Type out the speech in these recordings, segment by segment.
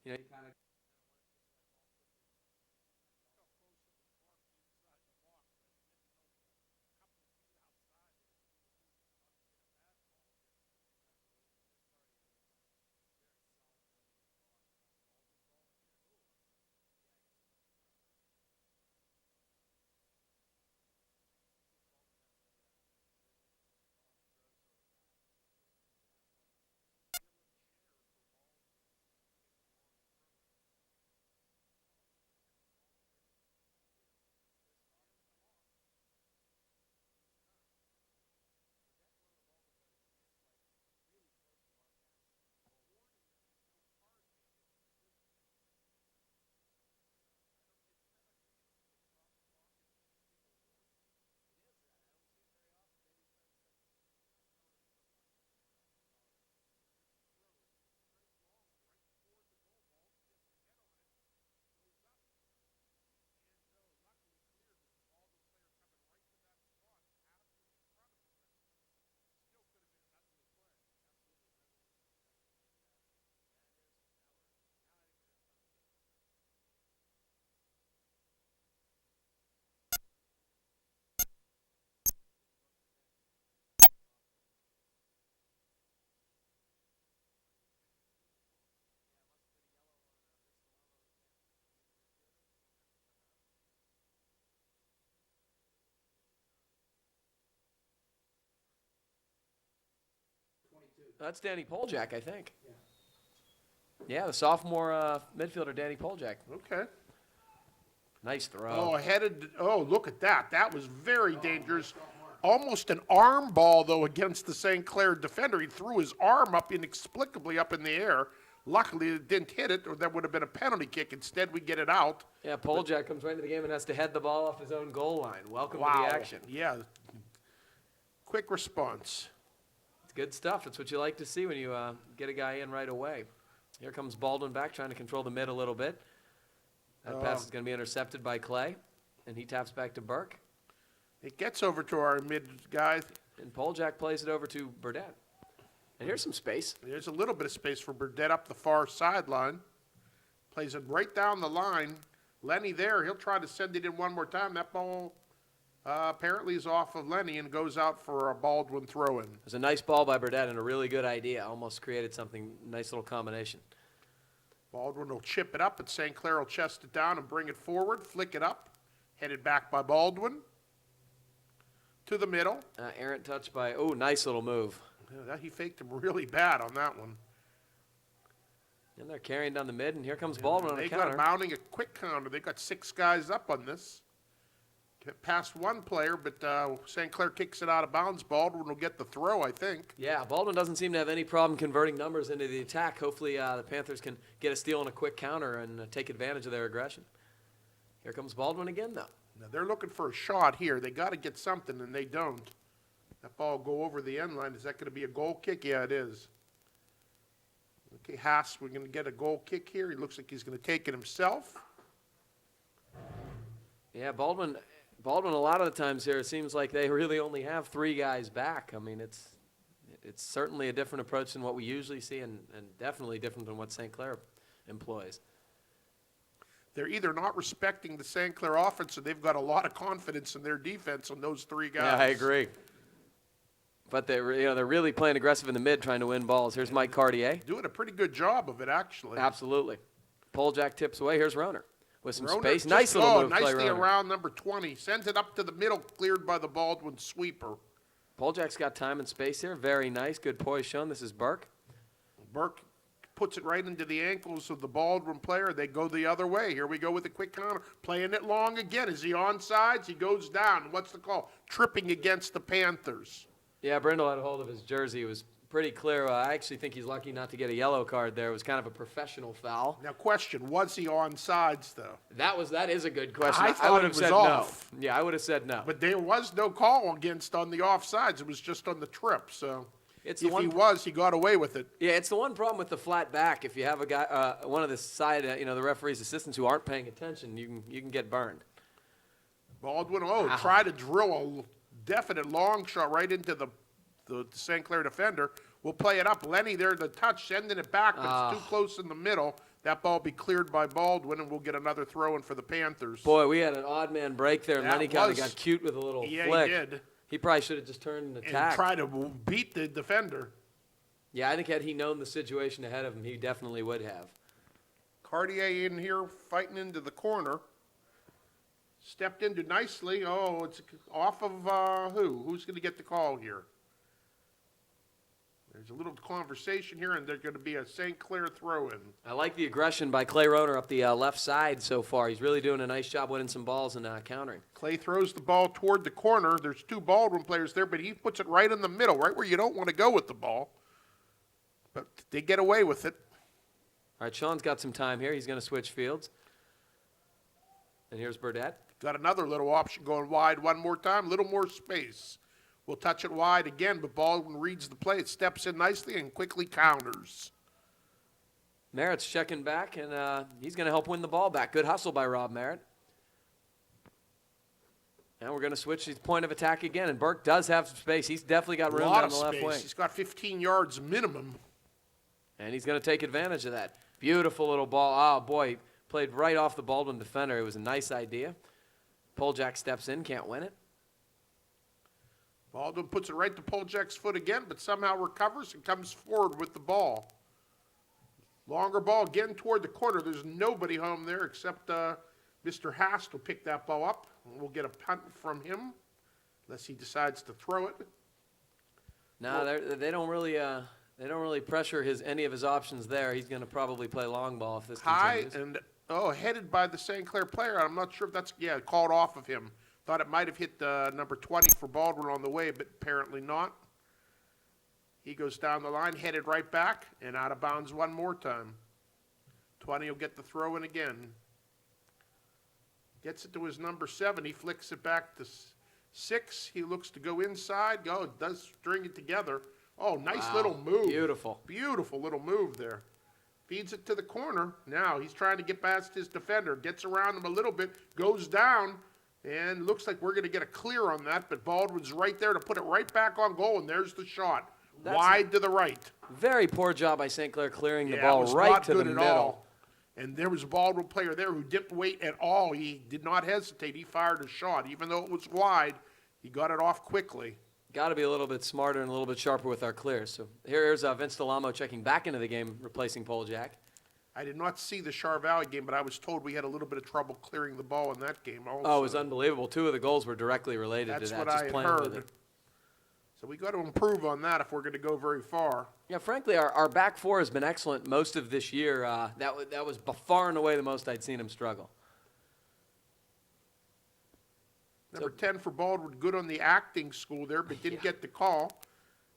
You know, you kind of that's Danny Poljak, I think. Yeah, the sophomore midfielder, Danny Poljak. Okay. Nice throw. Oh, headed. Oh, look at that. That was very dangerous. Almost an arm ball, though, against the St. Clair defender. He threw his arm up inexplicably up in the air. Luckily, it didn't hit it, or that would have been a penalty kick. Instead, we get it out. Yeah, Poljak comes right into the game and has to head the ball off his own goal line. Welcome to Wow. the action. Yeah. Quick response. It's good stuff. It's what you like to see when you get a guy in right away. Here comes Baldwin back, trying to control the mid a little bit. That pass is going to be intercepted by Clay, and he taps back to Burke. It gets over to our mid guy. And Poljak plays it over to Burdett. And here's some space. There's a little bit of space for Burdett up the far sideline. Plays it right down the line. Lenny there. He'll try to send it in one more time. That ball apparently is off of Lenny and goes out for a Baldwin throw-in. It was a nice ball by Burdett and a really good idea. Almost created something, nice little combination. Baldwin will chip it up, and St. Clair will chest it down and bring it forward, flick it up. Headed back by Baldwin. To the middle. Errant touch by, nice little move. Yeah, he faked him really bad on that one. And they're carrying down the mid, and here comes Baldwin on a They counter. got mounting a quick counter. They got 6 guys up on this. Get past one player, but St. Clair kicks it out of bounds. Baldwin will get the throw, I think. Yeah, Baldwin doesn't seem to have any problem converting numbers into the attack. Hopefully the Panthers can get a steal on a quick counter and take advantage of their aggression. Here comes Baldwin again, though. Now they're looking for a shot here. They got to get something, and they don't. That ball will go over the end line. Is that going to be a goal kick? Yeah, it is. Okay, Haas, we're going to get a goal kick here. He looks like he's going to take it himself. Yeah, Baldwin, a lot of the times here, it seems like they really only have 3 guys back. I mean, it's certainly a different approach than what we usually see, and definitely different than what St. Clair employs. They're either not respecting the St. Clair offense, or they've got a lot of confidence in their defense on those 3 guys. Yeah, I agree. But they're really playing aggressive in the mid, trying to win balls. Here's Mike Cartier. Doing a pretty good job of it, actually. Absolutely. Poljak tips away. Here's Roner with some Roner space. just- Nice little move, nicely play Roner. around number 20. Sends it up to the middle, cleared by the Baldwin sweeper. Poljak's got time and space here. Very nice. Good poise shown. This is Burke. Burke puts it right into the ankles of the Baldwin player. They go the other way. Here we go with a quick counter. Playing it long again. Is he onside? He goes down. What's the call? Tripping against the Panthers. Yeah, Brindle had a hold of his jersey. It was pretty clear. I actually think he's lucky not to get a yellow card there. It was kind of a professional foul. Now, question, was he onside, though? That is a good question. I thought would he have was said off. no. Yeah, I would have said no. But there was no call against on the offsides. It was just on the trip. So It's the if one- he was, he got away with it. Yeah, it's the one problem with the flat back. If you have a guy, one of the side, the referee's assistants who aren't paying attention, you can get burned. Baldwin, Wow. try to drill a definite long shot right into the St. Clair defender. We'll play it up. Lenny there to touch, sending it back, but it's too close in the middle. That ball be cleared by Baldwin, and we'll get another throw in for the Panthers. Boy, we had an odd man break there, and That Lenny kind of was- got cute with a little Yeah, flick. he did. He probably should have just turned and And attacked. try to beat the defender. Yeah, I think had he known the situation ahead of him, he definitely would have. Cartier in here fighting into the corner. Stepped into nicely. Oh, it's off of who? Who's going to get the call here? There's a little conversation here, and there's going to be a St. Clair throw-in. I like the aggression by Clay Roner up the left side so far. He's really doing a nice job winning some balls and countering. Clay throws the ball toward the corner. There's two Baldwin players there, but he puts it right in the middle, right where you don't want to go with the ball. But they get away with it. All right, Sean's got some time here. He's going to switch fields. And here's Burdette. Got another little option going wide one more time, a little more space. We'll touch it wide again, but Baldwin reads the play. It steps in nicely and quickly counters. Merritt's checking back, and he's going to help win the ball back. Good hustle by Rob Merritt. And we're going to switch his point of attack again, and Burke does have some space. He's definitely got A room lot down of the left space. wing. He's got 15 yards minimum. And he's going to take advantage of that. Beautiful little ball. Oh, boy, played right off the Baldwin defender. It was a nice idea. Polejack steps in, can't win it. Baldwin puts it right to Poljack's foot again, but somehow recovers and comes forward with the ball. Longer ball again toward the corner. There's nobody home there except Mr. Hast will pick that ball up. We'll get a punt from him, unless he decides to throw it. No, they don't really pressure any of his options there. He's going to probably play long ball if this High continues. and, headed by the St. Clair player. I'm not sure if that's, called off of him. Thought it might have hit number 20 for Baldwin on the way, but apparently not. He goes down the line, headed right back, and out of bounds one more time. 20 will get the throw in again. Gets it to his number 7. He flicks it back to 6. He looks to go inside. Oh, does string it together. Oh, nice Wow, little move. beautiful. Beautiful little move there. Feeds it to the corner. Now he's trying to get past his defender. Gets around him a little bit. Goes down. And looks like we're going to get a clear on that. But Baldwin's right there to put it right back on goal. And there's the shot. That's wide to the right. Very poor job by St. Clair clearing the It ball was right not to the good at middle. all. And there was a Baldwin player there who didn't wait at all. He did not hesitate. He fired a shot. Even though it was wide, he got it off quickly. Got to be a little bit smarter and a little bit sharper with our clears. So here's Vince Delamo checking back into the game, replacing Polejack. I did not see the Char Valley game, but I was told we had a little bit of trouble clearing the ball in that game also. Oh, it was unbelievable. 2 of the goals were directly related That's to that. what just I had playing with heard. it. So we got to improve on that if we're going to go very far. Yeah, frankly, our back four has been excellent most of this year. That was far and away the most I'd seen him struggle. Number 10 for Baldwin, good on the acting school there, but didn't get the call.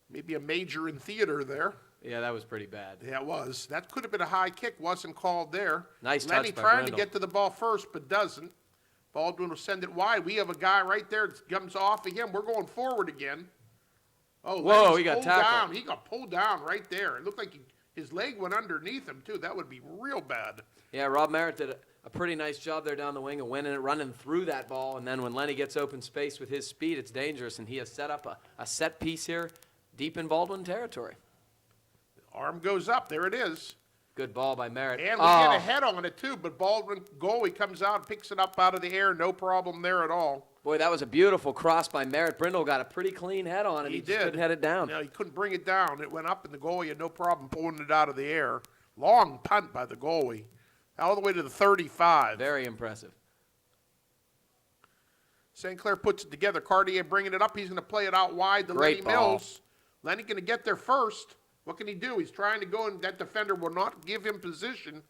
Maybe a major in theater there. Yeah, that was pretty bad. Yeah, it was. That could have been a high kick, wasn't called there. Nice Lenny touch by trying Brindle. to get to the ball first, but doesn't. Baldwin will send it wide. We have a guy right there that comes off again. We're going forward again. Oh, Whoa, Lenny's he got pulled tackled. down. He got pulled down right there. It looked like his leg went underneath him, too. That would be real bad. Yeah, Rob Merritt did a pretty nice job there down the wing of winning it, running through that ball. And then when Lenny gets open space with his speed, it's dangerous. And he has set up a set piece here deep in Baldwin territory. Arm goes up. There it is. Good ball by Merritt. And we get a head on it, too. But Baldwin, goalie, comes out and picks it up out of the air. No problem there at all. Boy, that was a beautiful cross by Merritt. Brindle got a pretty clean head on it. He Just did. couldn't head it down. No, he couldn't bring it down. It went up, and the goalie had no problem pulling it out of the air. Long punt by the goalie. All the way to the 35. Very impressive. St. Clair puts it together. Cartier bringing it up. He's going to play it out wide to Great Lenny ball. Mills. Lenny going to get there first. What can he do? He's trying to go, and that defender will not give him position.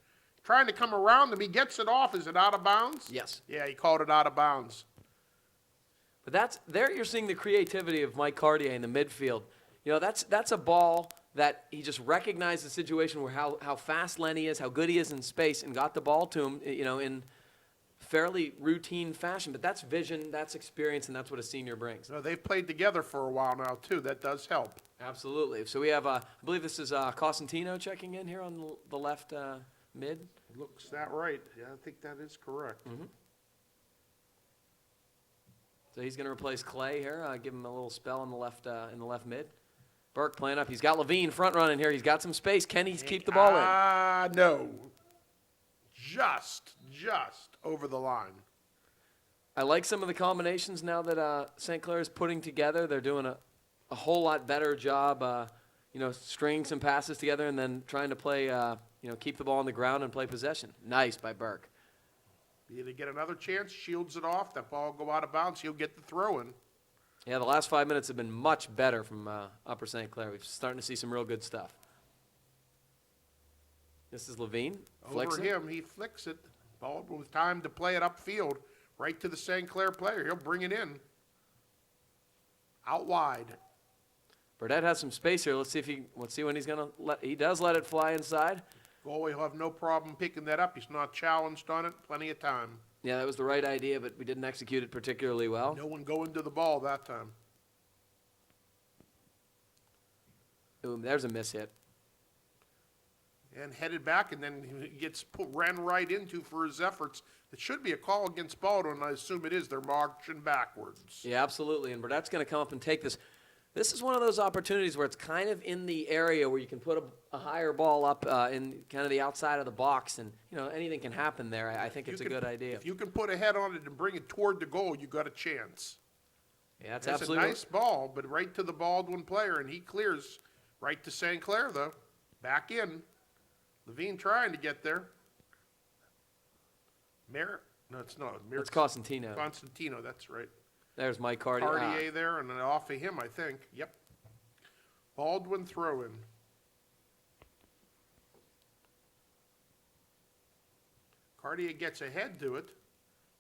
Trying to come around him. He gets it off. Is it out of bounds? Yes. Yeah, he called it out of bounds. But there you're seeing the creativity of Mike Cartier in the midfield. You know, that's a ball that he just recognized the situation where how fast Lenny is, how good he is in space, and got the ball to him, you know, in fairly routine fashion. But that's vision, that's experience, and that's what a senior brings. No, they've played together for a while now, too. That does help. Absolutely. So we have, I believe this is Cosentino checking in here on the left mid. Looks that right. Yeah, I think that is correct. Mm-hmm. So he's going to replace Clay here, give him a little spell in the left mid. Burke playing up. He's got Levine front running here. He's got some space. Can he keep the ball in? No. just over the line. I like some of the combinations now that St. Clair is putting together. They're doing a whole lot better job, stringing some passes together and then trying to play, keep the ball on the ground and play possession. Nice by Burke. Either get another chance, shields it off, that ball will go out of bounds, he'll get the throw in. Yeah, the last 5 minutes have been much better from Upper St. Clair. We're starting to see some real good stuff. This is Levine. Over him, he flicks it. Baldwin with time to play it upfield, right to the St. Clair player. He'll bring it in. Out wide. Burdette has some space here. Let's see when he's gonna he does let it fly inside. Goalie will have no problem picking that up. He's not challenged on it. Plenty of time. Yeah, that was the right idea, but we didn't execute it particularly well. No one going to the ball that time. Ooh, there's a miss hit. And headed back, and then he gets ran right into for his efforts. It should be a call against Baldwin. I assume it is. They're marching backwards. Yeah, absolutely. And Burdette's going to come up and take this. This is one of those opportunities where it's kind of in the area where you can put a higher ball up in kind of the outside of the box, and anything can happen there. I think it's a good idea. If you can put a head on it and bring it toward the goal, you got a chance. Yeah, that's It's absolutely a nice ball, but right to the Baldwin player, and he clears right to St. Clair, though. Back in. Levine trying to get there. Merritt? No, it's not. It's Costantino. Constantino, that's right. There's Mike Cartier. Cartier there, and then off of him, I think. Yep. Baldwin throw in. Cartier gets ahead to it.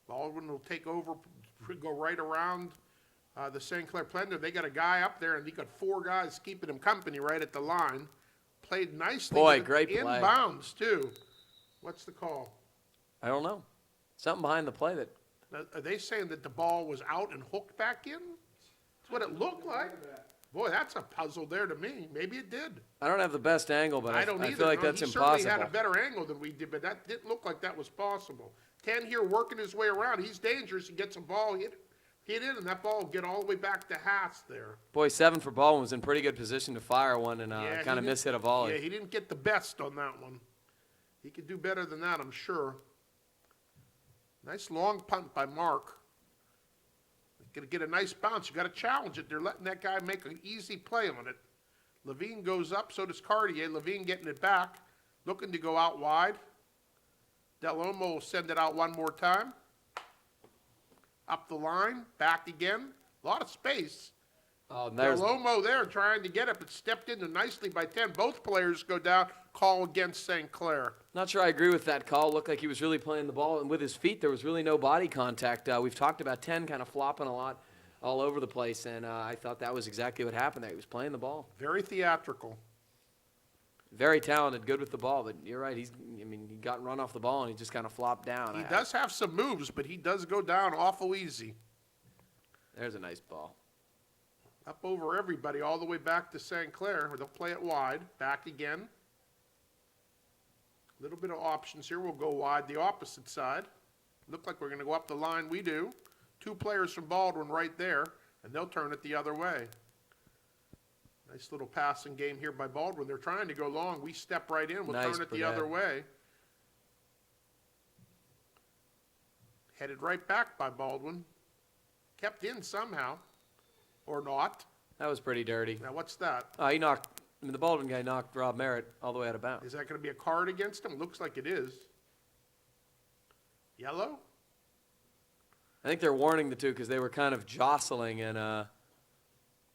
Baldwin will take over, go right around the St. Clair Plender. They got a guy up there, and he got 4 guys keeping him company right at the line. Played nicely. Boy, great play. Inbounds, too. What's the call? I don't know. Something behind the play that. Are they saying that the ball was out and hooked back in? That's what it looked like. Boy, that's a puzzle there to me. Maybe it did. I don't have the best angle, but I don't either. feel like No, that's he impossible. certainly had a better angle than we did, but that didn't look like that was possible. 10 here working his way around. He's dangerous. He gets a ball hit in, and that ball will get all the way back to Haas there. Boy, 7 for Baldwin was in pretty good position to fire one and Yeah, kind of miss hit a volley. Yeah, he didn't get the best on that one. He could do better than that, I'm sure. Nice long punt by Mark. Going to get a nice bounce. You got to challenge it. They're letting that guy make an easy play on it. Levine goes up, so does Cartier. Levine getting it back, looking to go out wide. Delomo will send it out one more time. Up the line, back again. A lot of space. Oh, there's Delomo there trying to get it, but stepped in nicely by 10. Both players go down. Call against St. Clair. Not sure I agree with that call. Looked like he was really playing the ball, and with his feet, there was really no body contact. We've talked about 10 kind of flopping a lot all over the place, and I thought that was exactly what happened there. He was playing the ball. Very theatrical. Very talented, good with the ball, but you're right. He got run off the ball, and he just kind of flopped down. He does have some moves, but he does go down awful easy. There's a nice ball. Up over everybody, all the way back to St. Clair, where they'll play it wide. Back again. A little bit of options here. We'll go wide the opposite side. Look like we're going to go up the line we do. 2 players from Baldwin right there, and they'll turn it the other way. Nice little passing game here by Baldwin. They're trying to go long. We step right in. We'll Nice turn it the Burdette. other way. Headed right back by Baldwin. Kept in somehow. Or not. That was pretty dirty. Now, what's that? The Baldwin guy knocked Rob Merritt all the way out of bounds. Is that going to be a card against him? Looks like it is. Yellow? I think they're warning the two because they were kind of jostling, and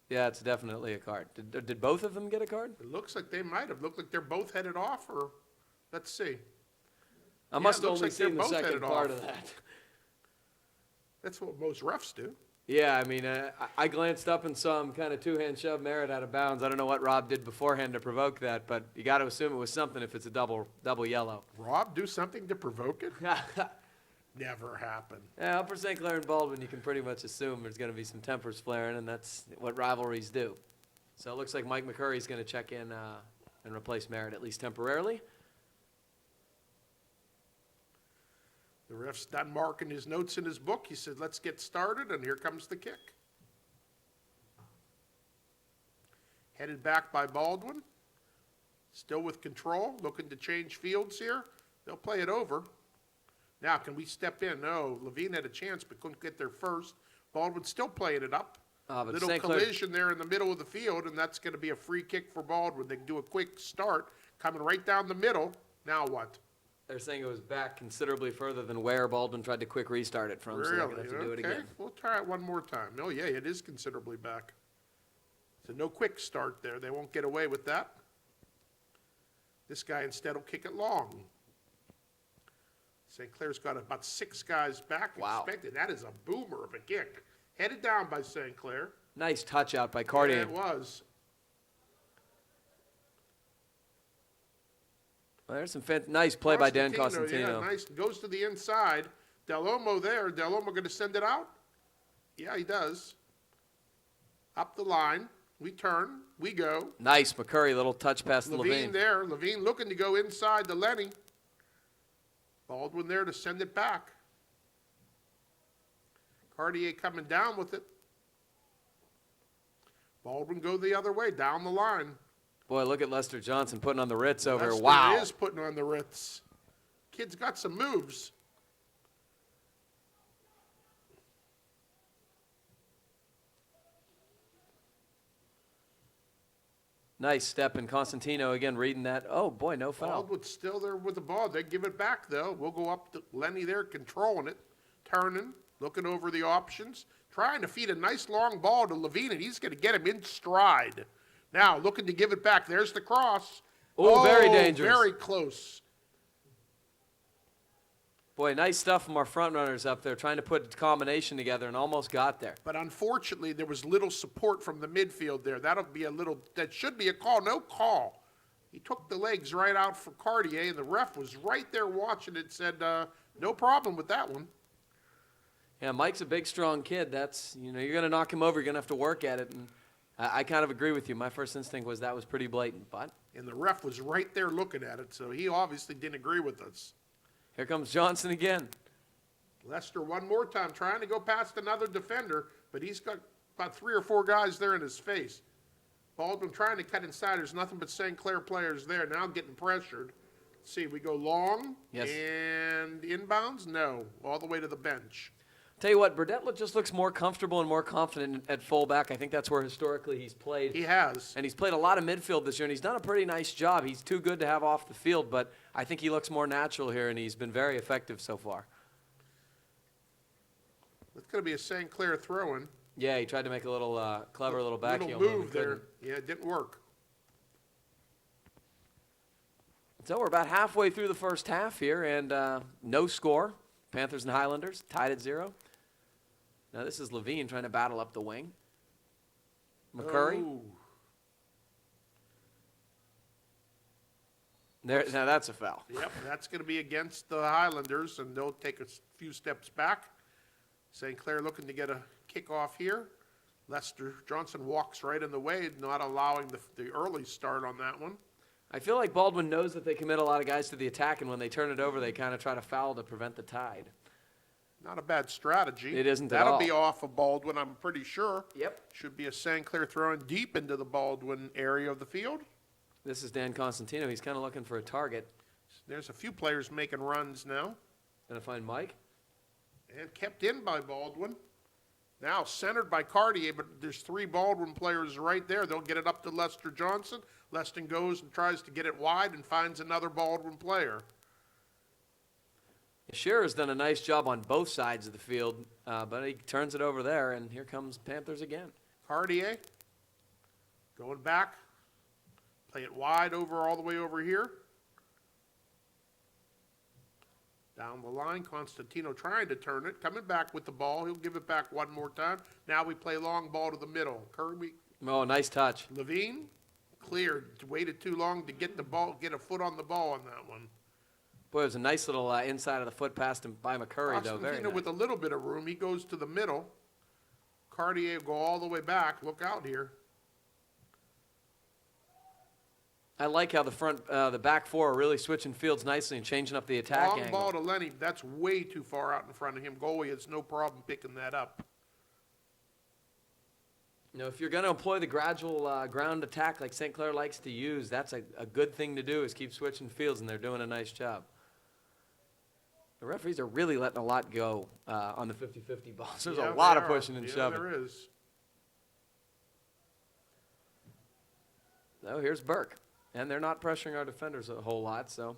yeah, it's definitely a card. Did both of them get a card? It looks like they might have. Looked like they're both headed off, or let's see. I must it looks only like they're seen the both second headed part off. of that. That's what most refs do. Yeah, I glanced up and saw him kind of two-hand shove Merritt out of bounds. I don't know what Rob did beforehand to provoke that, but you got to assume it was something if it's a double yellow. Rob do something to provoke it? Never happened. Yeah, Upper St. Clair and Baldwin, you can pretty much assume there's going to be some tempers flaring, and that's what rivalries do. So it looks like Mike McCurry's going to check in and replace Merritt, at least temporarily. The ref's done marking his notes in his book. He said, let's get started, and here comes the kick. Headed back by Baldwin. Still with control, looking to change fields here. They'll play it over. Now, can we step in? No, Levine had a chance but couldn't get there first. Baldwin still playing it up. But Little St. Clair, collision there in the middle of the field, and that's going to be a free kick for Baldwin. They can do a quick start, coming right down the middle. Now what? they're saying it was back considerably further than where Baldwin tried to quick restart it from, so they're Really? going to have to do it Okay, again. we'll try it one more time. Oh, yeah, it is considerably back. So no quick start there. They won't get away with that. This guy instead will kick it long. St. Clair's got about 6 guys back Wow. expected. That is a boomer of a kick. Headed down by St. Clair. Nice touch out by Yeah, Cartier. it was. Well, there's some nice play by Dan Yeah, Costantino. nice. Goes to the inside. Del Olmo there. Del Olmo going to send it out? Yeah, he does. Up the line. We turn. We go. Nice McCurry, little touch pass to Levine Levine. there. Levine looking to go inside to Lenny. Baldwin there to send it back. Cartier coming down with it. Baldwin go the other way, down the line. Boy, look at Lester Johnson putting on the Ritz over here. Lester Wow. is putting on the Ritz. Kid's got some moves. Nice step, and Constantino again reading that. Oh, boy, no foul. Baldwin's still there with the ball. They give it back, though. We'll go up to Lenny there, controlling it, turning, looking over the options, trying to feed a nice long ball to Levine, and he's going to get him in stride. Now, looking to give it back. There's the cross. Ooh, very dangerous. Very close. Boy, nice stuff from our front runners up there, trying to put a combination together and almost got there. But unfortunately, there was little support from the midfield there. That should be a call. No call. He took the legs right out for Cartier, and the ref was right there watching it, said, no problem with that one. Yeah, Mike's a big, strong kid. That's, you're going to knock him over. You're going to have to work at it. And I kind of agree with you. My first instinct was that was pretty blatant. But And the ref was right there looking at it, so he obviously didn't agree with us. here comes Johnson again. Lester one more time trying to go past another defender, but he's got about 3 or 4 guys there in his face. Baldwin trying to cut inside. There's nothing but St. Clair players there. Now getting pressured. Let's see, we go long. Yes. And inbounds? No. All the way to the bench. Tell you what, Burdett just looks more comfortable and more confident at fullback. I think that's where historically he's played. He has. And he's played a lot of midfield this year, and he's done a pretty nice job. He's too good to have off the field, but I think he looks more natural here, and he's been very effective so far. That's going to be a St. Clair throw-in. Yeah, he tried to make a little clever little back heel Little move. move there. Yeah, it didn't work. So we're about halfway through the first half here, and no score. Panthers and Highlanders tied at 0. Now this is Levine trying to battle up the wing. McCurry. Oh. There, now that's a foul. Yep, that's going to be against the Highlanders, and they'll take a few steps back. St. Clair looking to get a kickoff here. Lester Johnson walks right in the way, not allowing the early start on that one. I feel like Baldwin knows that they commit a lot of guys to the attack, and when they turn it over, they kind of try to foul to prevent the tide. Not a bad strategy. It isn't at That'll all. be off of Baldwin, I'm pretty sure. Yep. Should be a St. Clair throwing deep into the Baldwin area of the field. This is Dan Constantino. He's kind of looking for a target. There's a few players making runs now. Gonna find Mike. And kept in by Baldwin. Now centered by Cartier, but there's 3 Baldwin players right there. They'll get it up to Lester Johnson. Leston goes and tries to get it wide and finds another Baldwin player. Shearer's done a nice job on both sides of the field, but he turns it over there, and here comes Panthers again. Cartier going back. Play it wide over all the way over here. Down the line, Constantino trying to turn it, coming back with the ball. He'll give it back one more time. Now we play long ball to the middle. Kirby, Oh, nice touch. Levine, cleared. Waited too long to get the ball, get a foot on the ball on that one. Boy, it was a nice little inside of the foot pass by McCurry, though. Very Constantino nice. with a little bit of room. He goes to the middle. Cartier go all the way back. Look out here. I like how the back 4 are really switching fields nicely and changing up the attack Long angle. ball to Lenny. That's way too far out in front of him. Goalie has no problem picking that up. You know, if you're going to employ the gradual ground attack like St. Clair likes to use, that's a good thing to do is keep switching fields, and they're doing a nice job. The referees are really letting a lot go on the 50-50 balls. There's Yeah, a lot they of are. pushing and Yeah, shoving. there is. So here's Burke. And they're not pressuring our defenders a whole lot, so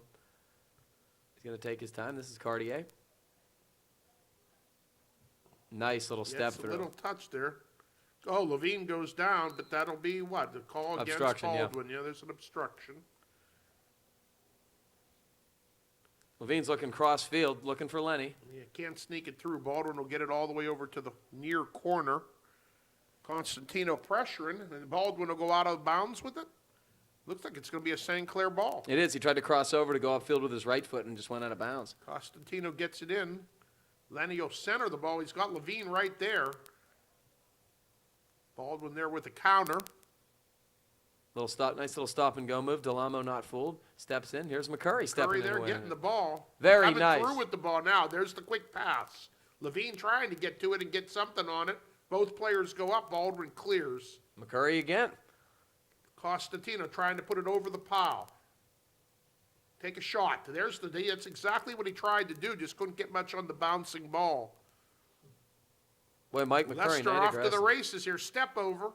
he's going to take his time. This is Cartier. Nice little Yeah, step it's a through. little touch there. Oh, Levine goes down, but that'll be what? The call against Obstruction, yeah. Baldwin. Yeah, there's an obstruction. Levine's looking cross field, looking for Lenny. Yeah, can't sneak it through. Baldwin will get it all the way over to the near corner. Constantino pressuring, and Baldwin will go out of bounds with it. Looks like it's going to be a St. Clair ball. It is. He tried to cross over to go upfield with his right foot and just went out of bounds. Constantino gets it in. Lenny will center the ball. He's got Levine right there. Baldwin there with the counter. Nice little stop and go move. Delamo not fooled. Steps in. Here's McCurry stepping Curry in there to win getting it. the ball. Very Coming nice. through with the ball now. There's the quick pass. Levine trying to get to it and get something on it. Both players go up. Baldwin clears. McCurry again. Constantino trying to put it over the pile. Take a shot. There's the D. That's exactly what he tried to do. Just couldn't get much on the bouncing ball. Boy, Mike McCurry, Lester nice off to the aggressive. races here. Step over.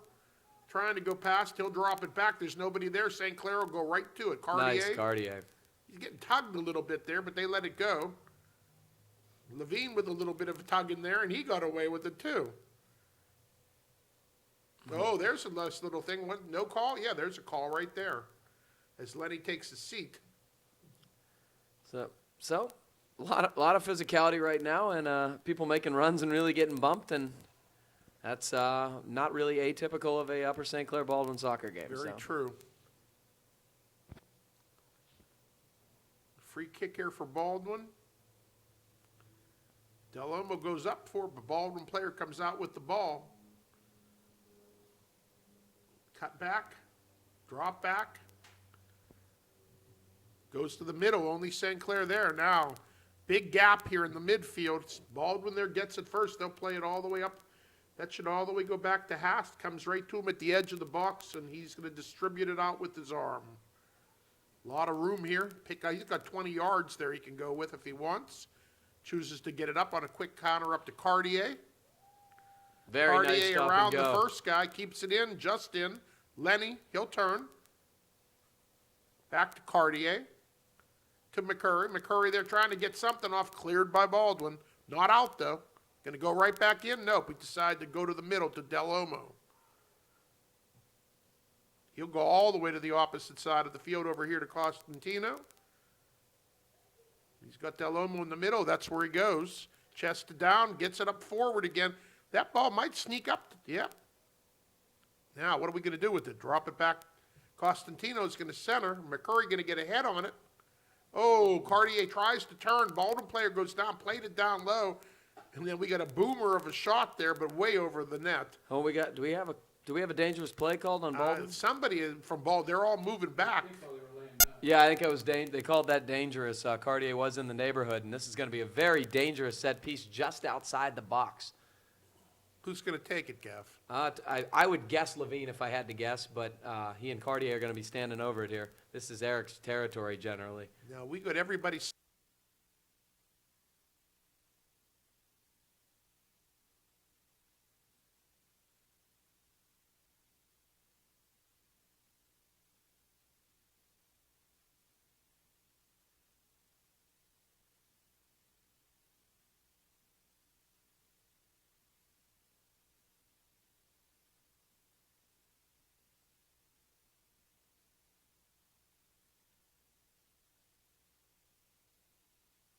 Trying to go past. He'll drop it back. There's nobody there. St. Clair will go right to it. Cartier. Nice Cartier. He's getting tugged a little bit there, but they let it go. Levine with a little bit of a tug in there, and he got away with it too. Oh, there's a nice little thing. What, no call? Yeah, there's a call right there as Lenny takes a seat. So a lot of physicality right now, and people making runs and really getting bumped, and that's not really atypical of a Upper St. Clair Baldwin soccer game. Very so. true. Free kick here for Baldwin. Delhomme goes up for it, but Baldwin player comes out with the ball. Cut back, drop back. Goes to the middle, only St. Clair there. Now, big gap here in the midfield. Baldwin there gets it first. They'll play it all the way up. That should all the way go back to Hast. Comes right to him at the edge of the box, and he's going to distribute it out with his arm. A lot of room here. He's got 20 yards there he can go with if he wants. Chooses to get it up on a quick counter up to Cartier. Very Cartier nice stop around and the go. first guy, keeps it in, just in. Lenny, he'll turn. Back to Cartier. To McCurry. McCurry there trying to get something off, cleared by Baldwin. Not out though. Going to go right back in? Nope. We decide to go to the middle to Delhomme. He'll go all the way to the opposite side of the field over here to Costantino. He's got Delhomme in the middle. That's where he goes. Chest down, gets it up forward again. That ball might sneak up. Yep. Now, what are we going to do with it? Drop it back. Costantino's going to center. McCurry going to get ahead on it. Oh, Cartier tries to turn. Baldwin player goes down, played it down low. And then we got a boomer of a shot there, but way over the net. Oh, do we have a dangerous play called on Baldwin? Somebody from Baldwin, they're all moving back. Yeah, I think it was they called that dangerous. Cartier was in the neighborhood, and this is going to be a very dangerous set piece just outside the box. Who's going to take it, Gav? I would guess Levine if I had to guess, but he and Cartier are going to be standing over it here. This is Eric's territory generally. Now, we got everybody.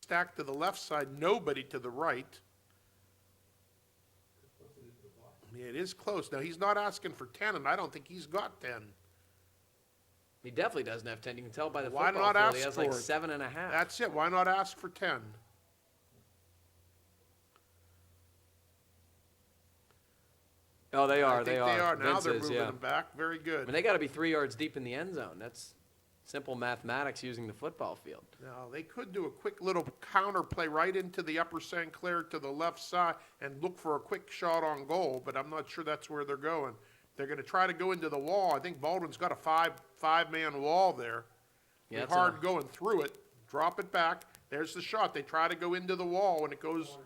Stacked to the left side, nobody to the right. Yeah, it is close. Now, he's not asking for 10, and I don't think he's got 10. He definitely doesn't have 10. You can tell by the Why football not field. ask He has for like it? 7.5. That's it. Why not ask for 10? Oh, they are. I think They are. Now Vince they're is, moving yeah. them back. Very I good. mean, they got to be 3 yards deep in the end zone. That's simple mathematics using the football field. Now, they could do a quick little counter play right into the Upper St. Clair to the left side and look for a quick shot on goal, but I'm not sure that's where they're going. They're going to try to go into the wall. I think Baldwin's got a five-man wall there. Yeah, It's it's hard going through it. Drop it back. There's the shot. They try to go into the wall, and it goes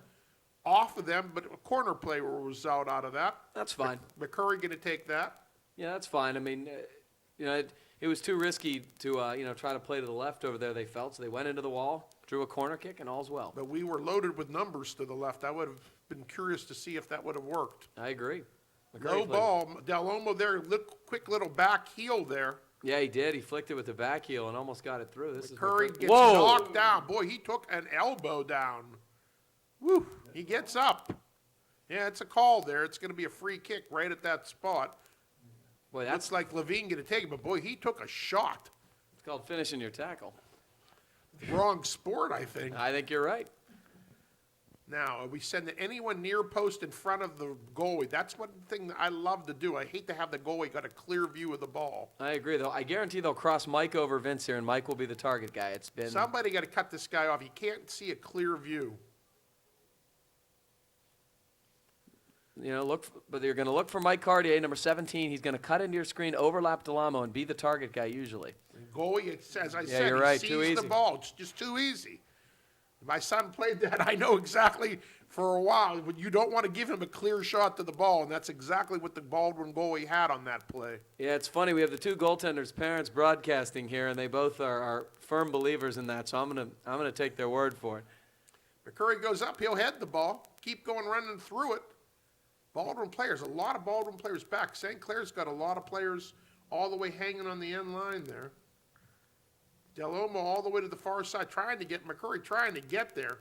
off of them, but a corner play will result out of that. That's fine. McCurry going to take that. Yeah, that's fine. I mean, it was too risky to, try to play to the left over there, they felt. So they went into the wall, drew a corner kick, and all's well. But we were loaded with numbers to the left. I would have been curious to see if that would have worked. I agree. McCurry Low played- ball. Del Olmo there, quick little back heel there. Yeah, he did. He flicked it with the back heel and almost got it through. This Curry is gets Whoa! knocked down. Boy, he took an elbow down. Woo! He gets up. Yeah, it's a call there. It's going to be a free kick right at that spot. Boy, That's like Levine going to take it, but boy, he took a shot. it's called finishing your tackle. Wrong sport, I think. I think you're right. Now, are we sending anyone near post in front of the goalie? That's one thing that I love to do. I hate to have the goalie got a clear view of the ball. I agree, though. I guarantee they'll cross Mike over Vince here, and Mike will be the target guy. It's been Somebody got to cut this guy off. He can't see a clear view. but you're going to look for Mike Cartier, number 17. He's going to cut into your screen, overlap Delamo, and be the target guy usually. Goalie, as I said, you're he right. sees Too the easy. ball. It's just too easy. My son played that. I know exactly for a while. But you don't want to give him a clear shot to the ball, and that's exactly what the Baldwin goalie had on that play. Yeah, it's funny. We have the two goaltenders' parents broadcasting here, and they both are firm believers in that. So I'm gonna take their word for it. McCurry goes up. He'll head the ball. Keep going running through it. Baldwin players, a lot of Baldwin players back. St. Clair's got a lot of players all the way hanging on the end line there. Del Olmo all the way to the far side, McCurry trying to get there.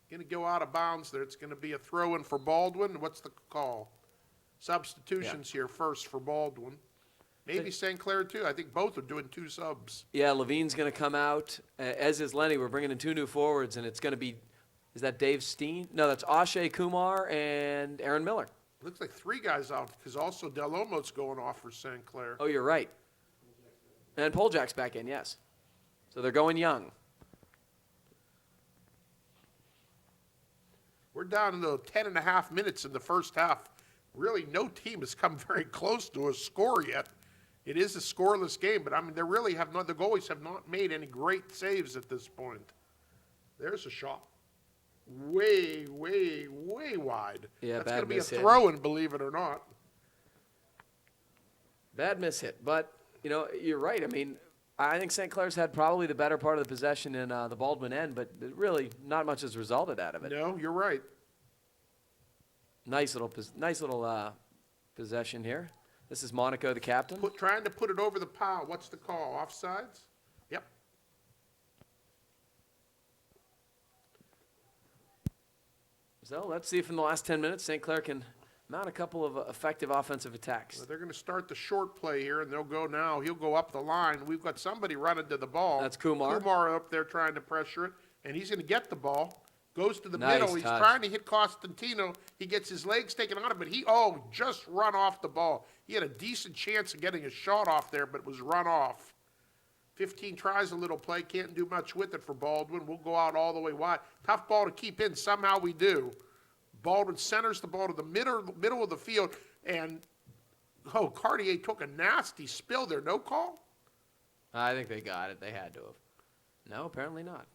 Going to go out of bounds there. It's going to be a throw-in for Baldwin. What's the call? Substitutions here first for Baldwin. Maybe St. Clair too. I think both are doing two subs. Yeah, Levine's going to come out, as is Lenny. We're bringing in two new forwards, and it's going to be, is that Dave Steen? No, that's Ashay Kumar and Aaron Miller. Looks like three guys out because also Del Olmo's going off for St. Clair. Oh, you're right. And Poljak's back in, yes. So they're going young. We're down to 10.5 minutes in the first half. Really, no team has come very close to a score yet. It is a scoreless game, but I mean, the goalies have not made any great saves at this point. There's a shot. Way, way, way wide. Yeah, That's bad going to be a miss hit. throw-in, believe it or not. Bad miss hit. But, you're right. I mean, I think St. Clair's had probably the better part of the possession in the Baldwin end, but really not much has resulted out of it. No, you're right. Nice little possession here. This is Monaco, the captain. Trying to put it over the pile. What's the call? Offsides? Yep. So let's see if in the last 10 minutes St. Clair can mount a couple of effective offensive attacks. Well, they're going to start the short play here, and they'll go now. He'll go up the line. We've got somebody running to the ball. That's Kumar. Kumar up there trying to pressure it, and he's going to get the ball. Goes to the Nice middle. He's touch. trying to hit Costantino. He gets his legs taken out of it, but just run off the ball. He had a decent chance of getting a shot off there, but was run off. 15 tries a little play. Can't do much with it for Baldwin. We'll go out all the way wide. Tough ball to keep in. Somehow we do. Baldwin centers the ball to the middle of the field, and Cartier took a nasty spill there. No call? I think they got it. They had to have. No, apparently not.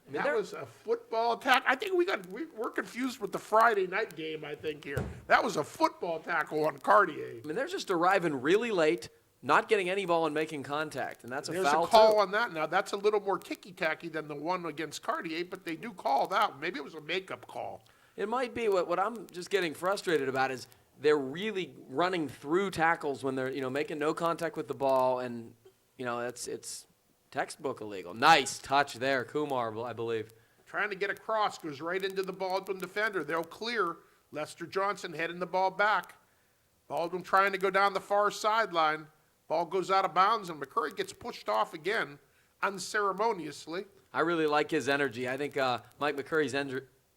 I mean, That was a football attack. I think we're confused with the Friday night game, I think, here. That was a football tackle on Cartier. I mean, they're just arriving really late, not getting any ball and making contact, and that's a There's foul a call too. on that now. That's a little more ticky-tacky than the one against Cartier, but they do call that. Maybe it was a makeup call. It might be. What I'm just getting frustrated about is they're really running through tackles when they're making no contact with the ball, and it's textbook illegal. Nice touch there, Kumar, I believe. Trying to get across, goes right into the Baldwin defender. They'll clear. Lester Johnson heading the ball back. Baldwin trying to go down the far sideline. Ball goes out of bounds, and McCurry gets pushed off again, unceremoniously. I really like his energy. I think Mike McCurry's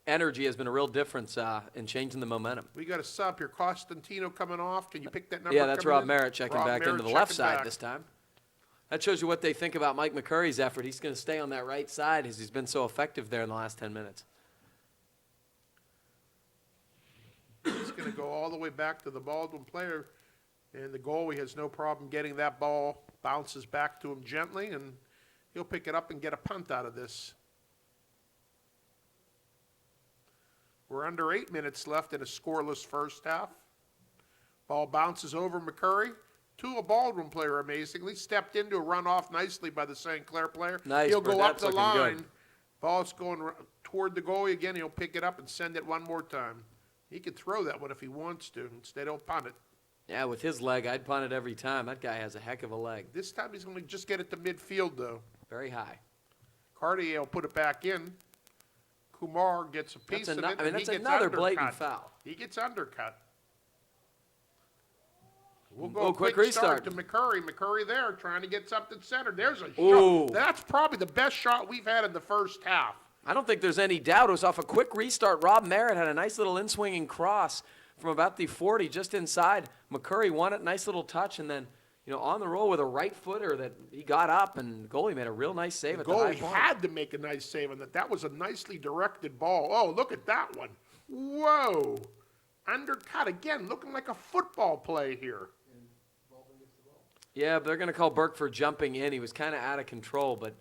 energy has been a real difference in changing the momentum. We got a sub here. Costantino coming off. Can you pick that number? Yeah, that's coming Rob in? Merritt checking Rob back Merritt into the left checking side back. this time. That shows you what they think about Mike McCurry's effort. He's going to stay on that right side as he's been so effective there in the last 10 minutes. He's going to go all the way back to the Baldwin player, and the goalie has no problem getting that ball. Bounces back to him gently, and He'll pick it up and get a punt out of this. We're under 8 minutes left in a scoreless first half. Ball bounces over McCurry to a Baldwin player, amazingly. Stepped into a run off nicely by the St. Clair player. Nice, He'll go up Burdett's the looking line. good. Ball's going toward the goalie again. He'll pick it up and send it one more time. He could throw that one if he wants to. Instead, he'll punt it. Yeah, with his leg, I'd punt it every time. That guy has a heck of a leg. This time he's going to just get it to midfield, though. Very high. Cartier will put it back in. Kumar gets a piece of it. I mean, and that's he gets another undercut. blatant foul. He gets undercut. We'll go Oh, quick restart. to McCurry. McCurry there trying to get something centered. There's a Ooh. shot. That's probably the best shot we've had in the first half. I don't think there's any doubt. It was off a quick restart. Rob Merritt had a nice little in-swinging cross from about the 40, just inside. McCurry won it, nice little touch, and then, on the roll with a right footer that he got up, and the goalie made a real nice save The at the high goalie point. had to make a nice save on that. That was a nicely directed ball. Oh, look at that one. Whoa. Undercut again, looking like a football play here. Yeah, but they're going to call Burke for jumping in. He was kind of out of control, but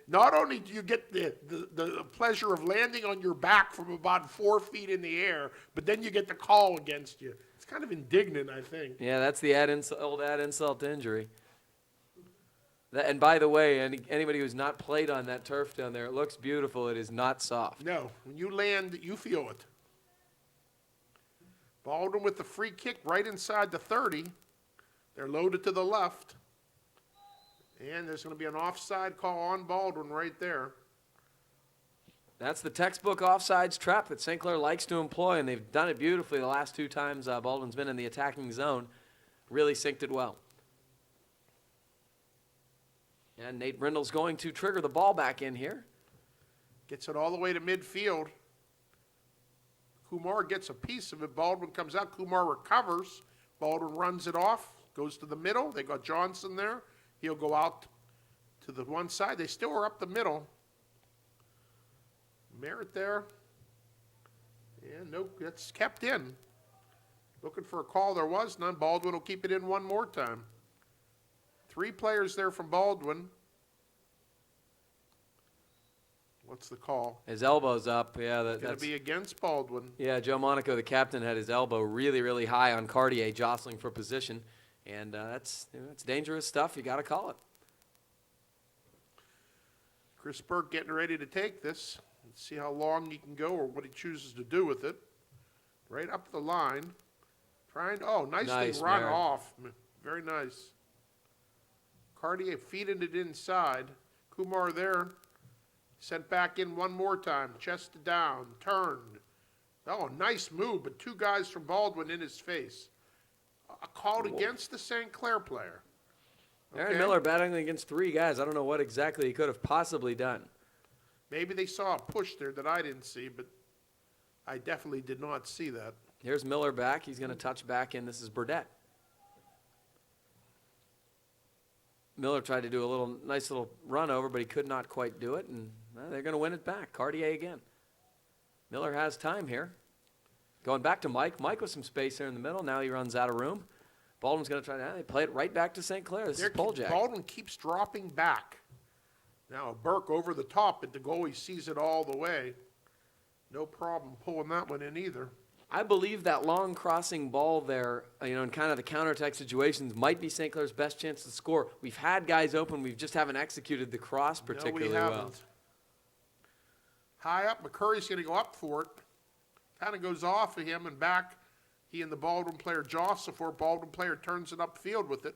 Not only do you get the pleasure of landing on your back from about 4 feet in the air, but then you get the call against you. It's kind of indignant, I think. yeah, that's the old add insult to injury. And by the way, anybody who's not played on that turf down there, it looks beautiful. It is not soft. No, when you land, you feel it. Baldwin with the free kick right inside the 30. They're loaded to the left. And there's going to be an offside call on Baldwin right there. That's the textbook offsides trap that St. Clair likes to employ, and they've done it beautifully the last 2 times Baldwin's been in the attacking zone. Really synced it well. And Nate Brindle's going to trigger the ball back in here. Gets it all the way to midfield. Kumar gets a piece of it. Baldwin comes out. Kumar recovers. Baldwin runs it off. Goes to the middle. They got Johnson there. He'll go out to the one side. They still are up the middle. Merritt there. And nope, that's kept in. Looking for a call. There was none. Baldwin will keep it in one more time. 3 players there from Baldwin. What's the call? His elbow's up. Yeah, Going to that's be against Baldwin. yeah. Joe Monaco, the captain, had his elbow really, really high on Cartier, jostling for position, and that's dangerous stuff. You got to call it. Chris Burke getting ready to take this. Let's see how long he can go or what he chooses to do with it. Right up the line. Nicely Nice, run Merritt. off. Very nice. Cartier feeding it inside. Kumar there. Sent back in one more time. Chested down. Turned. Oh, nice move, but 2 guys from Baldwin in his face. Called against the St. Clair player. Aaron Miller battling against 3 guys. I don't know what exactly he could have possibly done. Maybe they saw a push there that I didn't see, but I definitely did not see that. Here's Miller back. He's going to touch back in. This is Burdett. Miller tried to do a nice little run over, but he could not quite do it, and they're going to win it back. Cartier again. Miller has time here. Going back to Mike. Mike with some space there in the middle. Now he runs out of room. Baldwin's going to try to play it right back to St. Clair. This is Poljack. Baldwin keeps dropping back. Now Burke over the top, but the goalie sees it all the way. No problem pulling that one in either. I believe that long crossing ball there, in kind of the counterattack situations, might be St. Clair's best chance to score. We've had guys open. We just haven't executed the cross particularly No, we well. haven't. High up, McCurry's going to go up for it. Kind of goes off of him and back. He and the Baldwin player jostle for it. Baldwin player turns it upfield with it.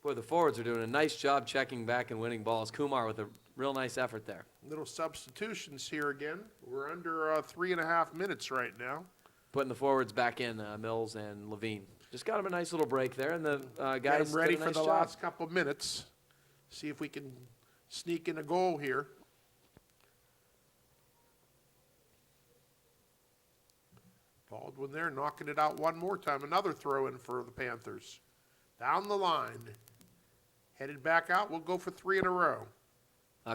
Boy, the forwards are doing a nice job checking back and winning balls. Kumar with a real nice effort there. Little substitutions here again. We're under 3.5 minutes right now. Putting the forwards back in, Mills and Levine. Just got him a nice little break there, and the Get guys them ready did a for nice the job. last couple of minutes. See if we can sneak in a goal here. Baldwin there knocking it out one more time. Another throw in for the Panthers. Down the line. Headed back out. We'll go for 3 in a row.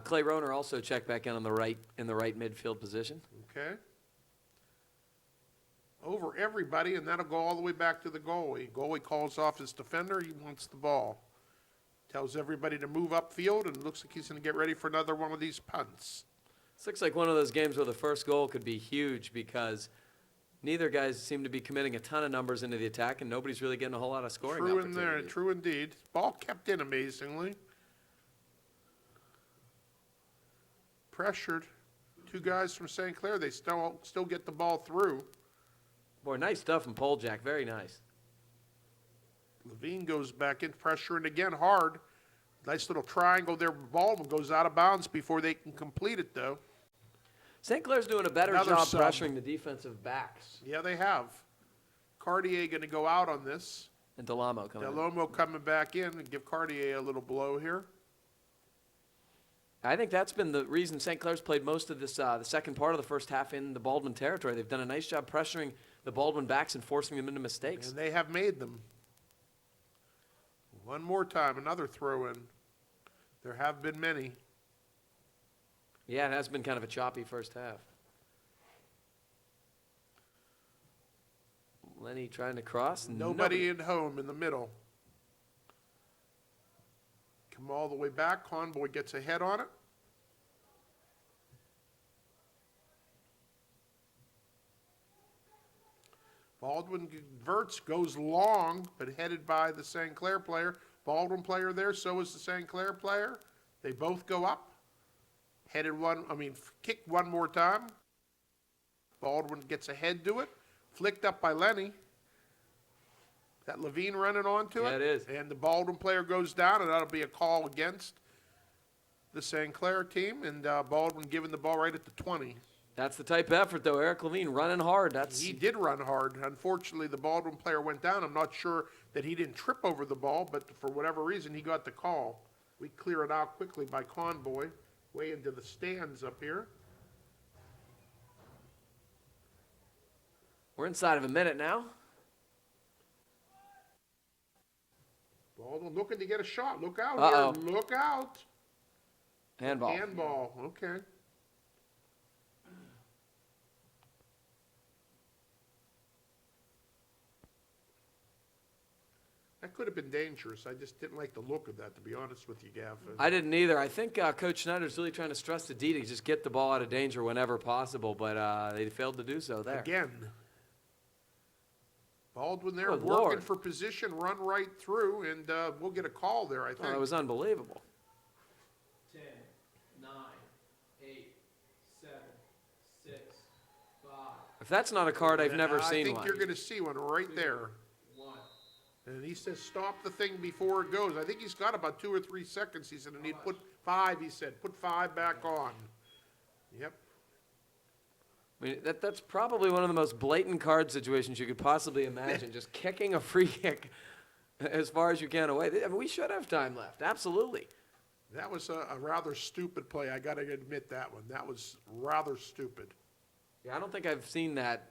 Clay Roner also checked back in on the right midfield position. Okay. Over everybody, and that'll go all the way back to the goalie. Goalie calls off his defender. He wants the ball. Tells everybody to move upfield, and it looks like he's going to get ready for another one of these punts. This looks like one of those games where the first goal could be huge because neither guys seem to be committing a ton of numbers into the attack, and nobody's really getting a whole lot of scoring True in opportunities. there, true indeed. Ball kept in amazingly. Pressured. Two guys from St. Clair, they still get the ball through. Boy, nice stuff from Poljack. Very nice. Levine goes back in, pressuring again hard. Nice little triangle there. Baldwin goes out of bounds before they can complete it, though. St. Clair's doing a better Another job sub. pressuring the defensive backs. Yeah, they have. Cartier going to go out on this. And Delamo coming in. Delomo coming back in and give Cartier a little blow here. I think that's been the reason St. Clair's played most of this, the second part of the first half in the Baldwin territory. They've done a nice job pressuring the Baldwin backs and forcing them into mistakes. And they have made them. One more time, another throw in. There have been many. Yeah, it has been kind of a choppy first half. Lenny trying to cross. Nobody at home in the middle. Come all the way back. Conboy gets a head on it. Baldwin converts, goes long, but headed by the St. Clair player. Baldwin player there, so is the St. Clair player. They both go up. Kicked one more time. Baldwin gets a head to it. Flicked up by Lenny. That Levine running onto it. Yeah, it is. And the Baldwin player goes down, and that'll be a call against the St. Clair team. And Baldwin giving the ball right at the 20. That's the type of effort, though. Eric Levine running hard. He did run hard. Unfortunately, the Baldwin player went down. I'm not sure that he didn't trip over the ball, but for whatever reason, he got the call. We clear it out quickly by Conboy, way into the stands up here. We're inside of a minute now. Baldwin looking to get a shot. Look out Uh-oh. here. Look out. Handball. Handball. Okay. That could have been dangerous. I just didn't like the look of that, to be honest with you, Gav. I didn't either. I think Coach Schneider's really trying to stress the D to just get the ball out of danger whenever possible, but they failed to do so there. Again. Baldwin there Good working Lord. for position, run right through, and we'll get a call there, I Oh, think. that was unbelievable. 10, 9, 8, 7, 6, 5, If that's not a card, I've never I seen think one. you're going to see one right there. 1. And he says, stop the thing before it goes. I think he's got about 2 or 3 seconds. He said, and he'd put 5, he said. Put 5 back on. Yep. I mean, that's probably one of the most blatant card situations you could possibly imagine. Just kicking a free kick as far as you can away. I mean, we should have time left. Absolutely. That was a rather stupid play. I got to admit that one. That was rather stupid. Yeah, I don't think I've seen that.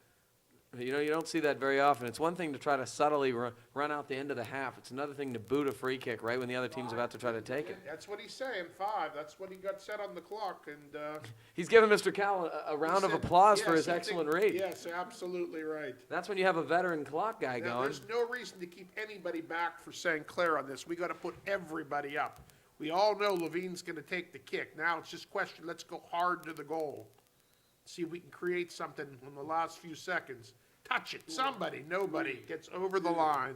You know, you don't see that very often. It's one thing to try to subtly run out the end of the half. It's another thing to boot a free kick right when the other team's about to try to take it. That's what he's saying, 5. That's what he got set on the clock. And He's giving Mr. Cowell a round of applause for his Yes, I excellent think- read. Yes, absolutely right. That's when you have a veteran clock guy Now, going. there's no reason to keep anybody back for St. Clair on this. We got to put everybody up. We all know Levine's going to take the kick. Now it's just question, let's go hard to the goal. See if we can create something in the last few seconds. Touch it. Somebody, nobody gets over the line.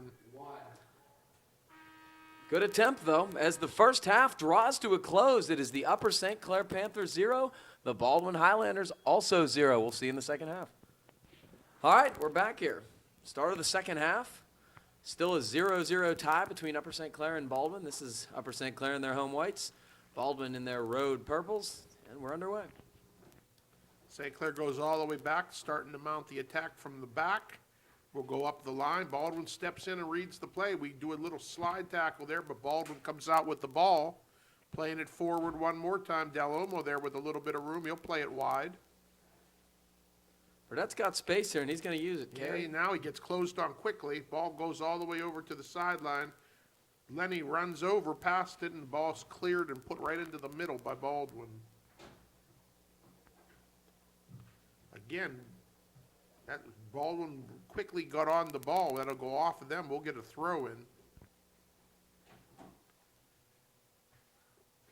Good attempt, though. As the first half draws to a close, it is the Upper St. Clair Panthers 0, the Baldwin Highlanders also 0. We'll see you in the second half. All right, we're back here. Start of the second half. Still a 0-0 tie between Upper St. Clair and Baldwin. This is Upper St. Clair in their home whites, Baldwin in their road purples, and we're underway. St. Clair goes all the way back, starting to mount the attack from the back. We'll go up the line. Baldwin steps in and reads the play. We do a little slide tackle there, but Baldwin comes out with the ball, playing it forward one more time. Delomo there with a little bit of room. He'll play it wide. Burdett's got space here, and he's going to use it. Yeah, now he gets closed on quickly. Ball goes all the way over to the sideline. Lenny runs over past it, and the ball's cleared and put right into the middle by Baldwin. Again, that Baldwin quickly got on the ball. That'll go off of them. We'll get a throw in.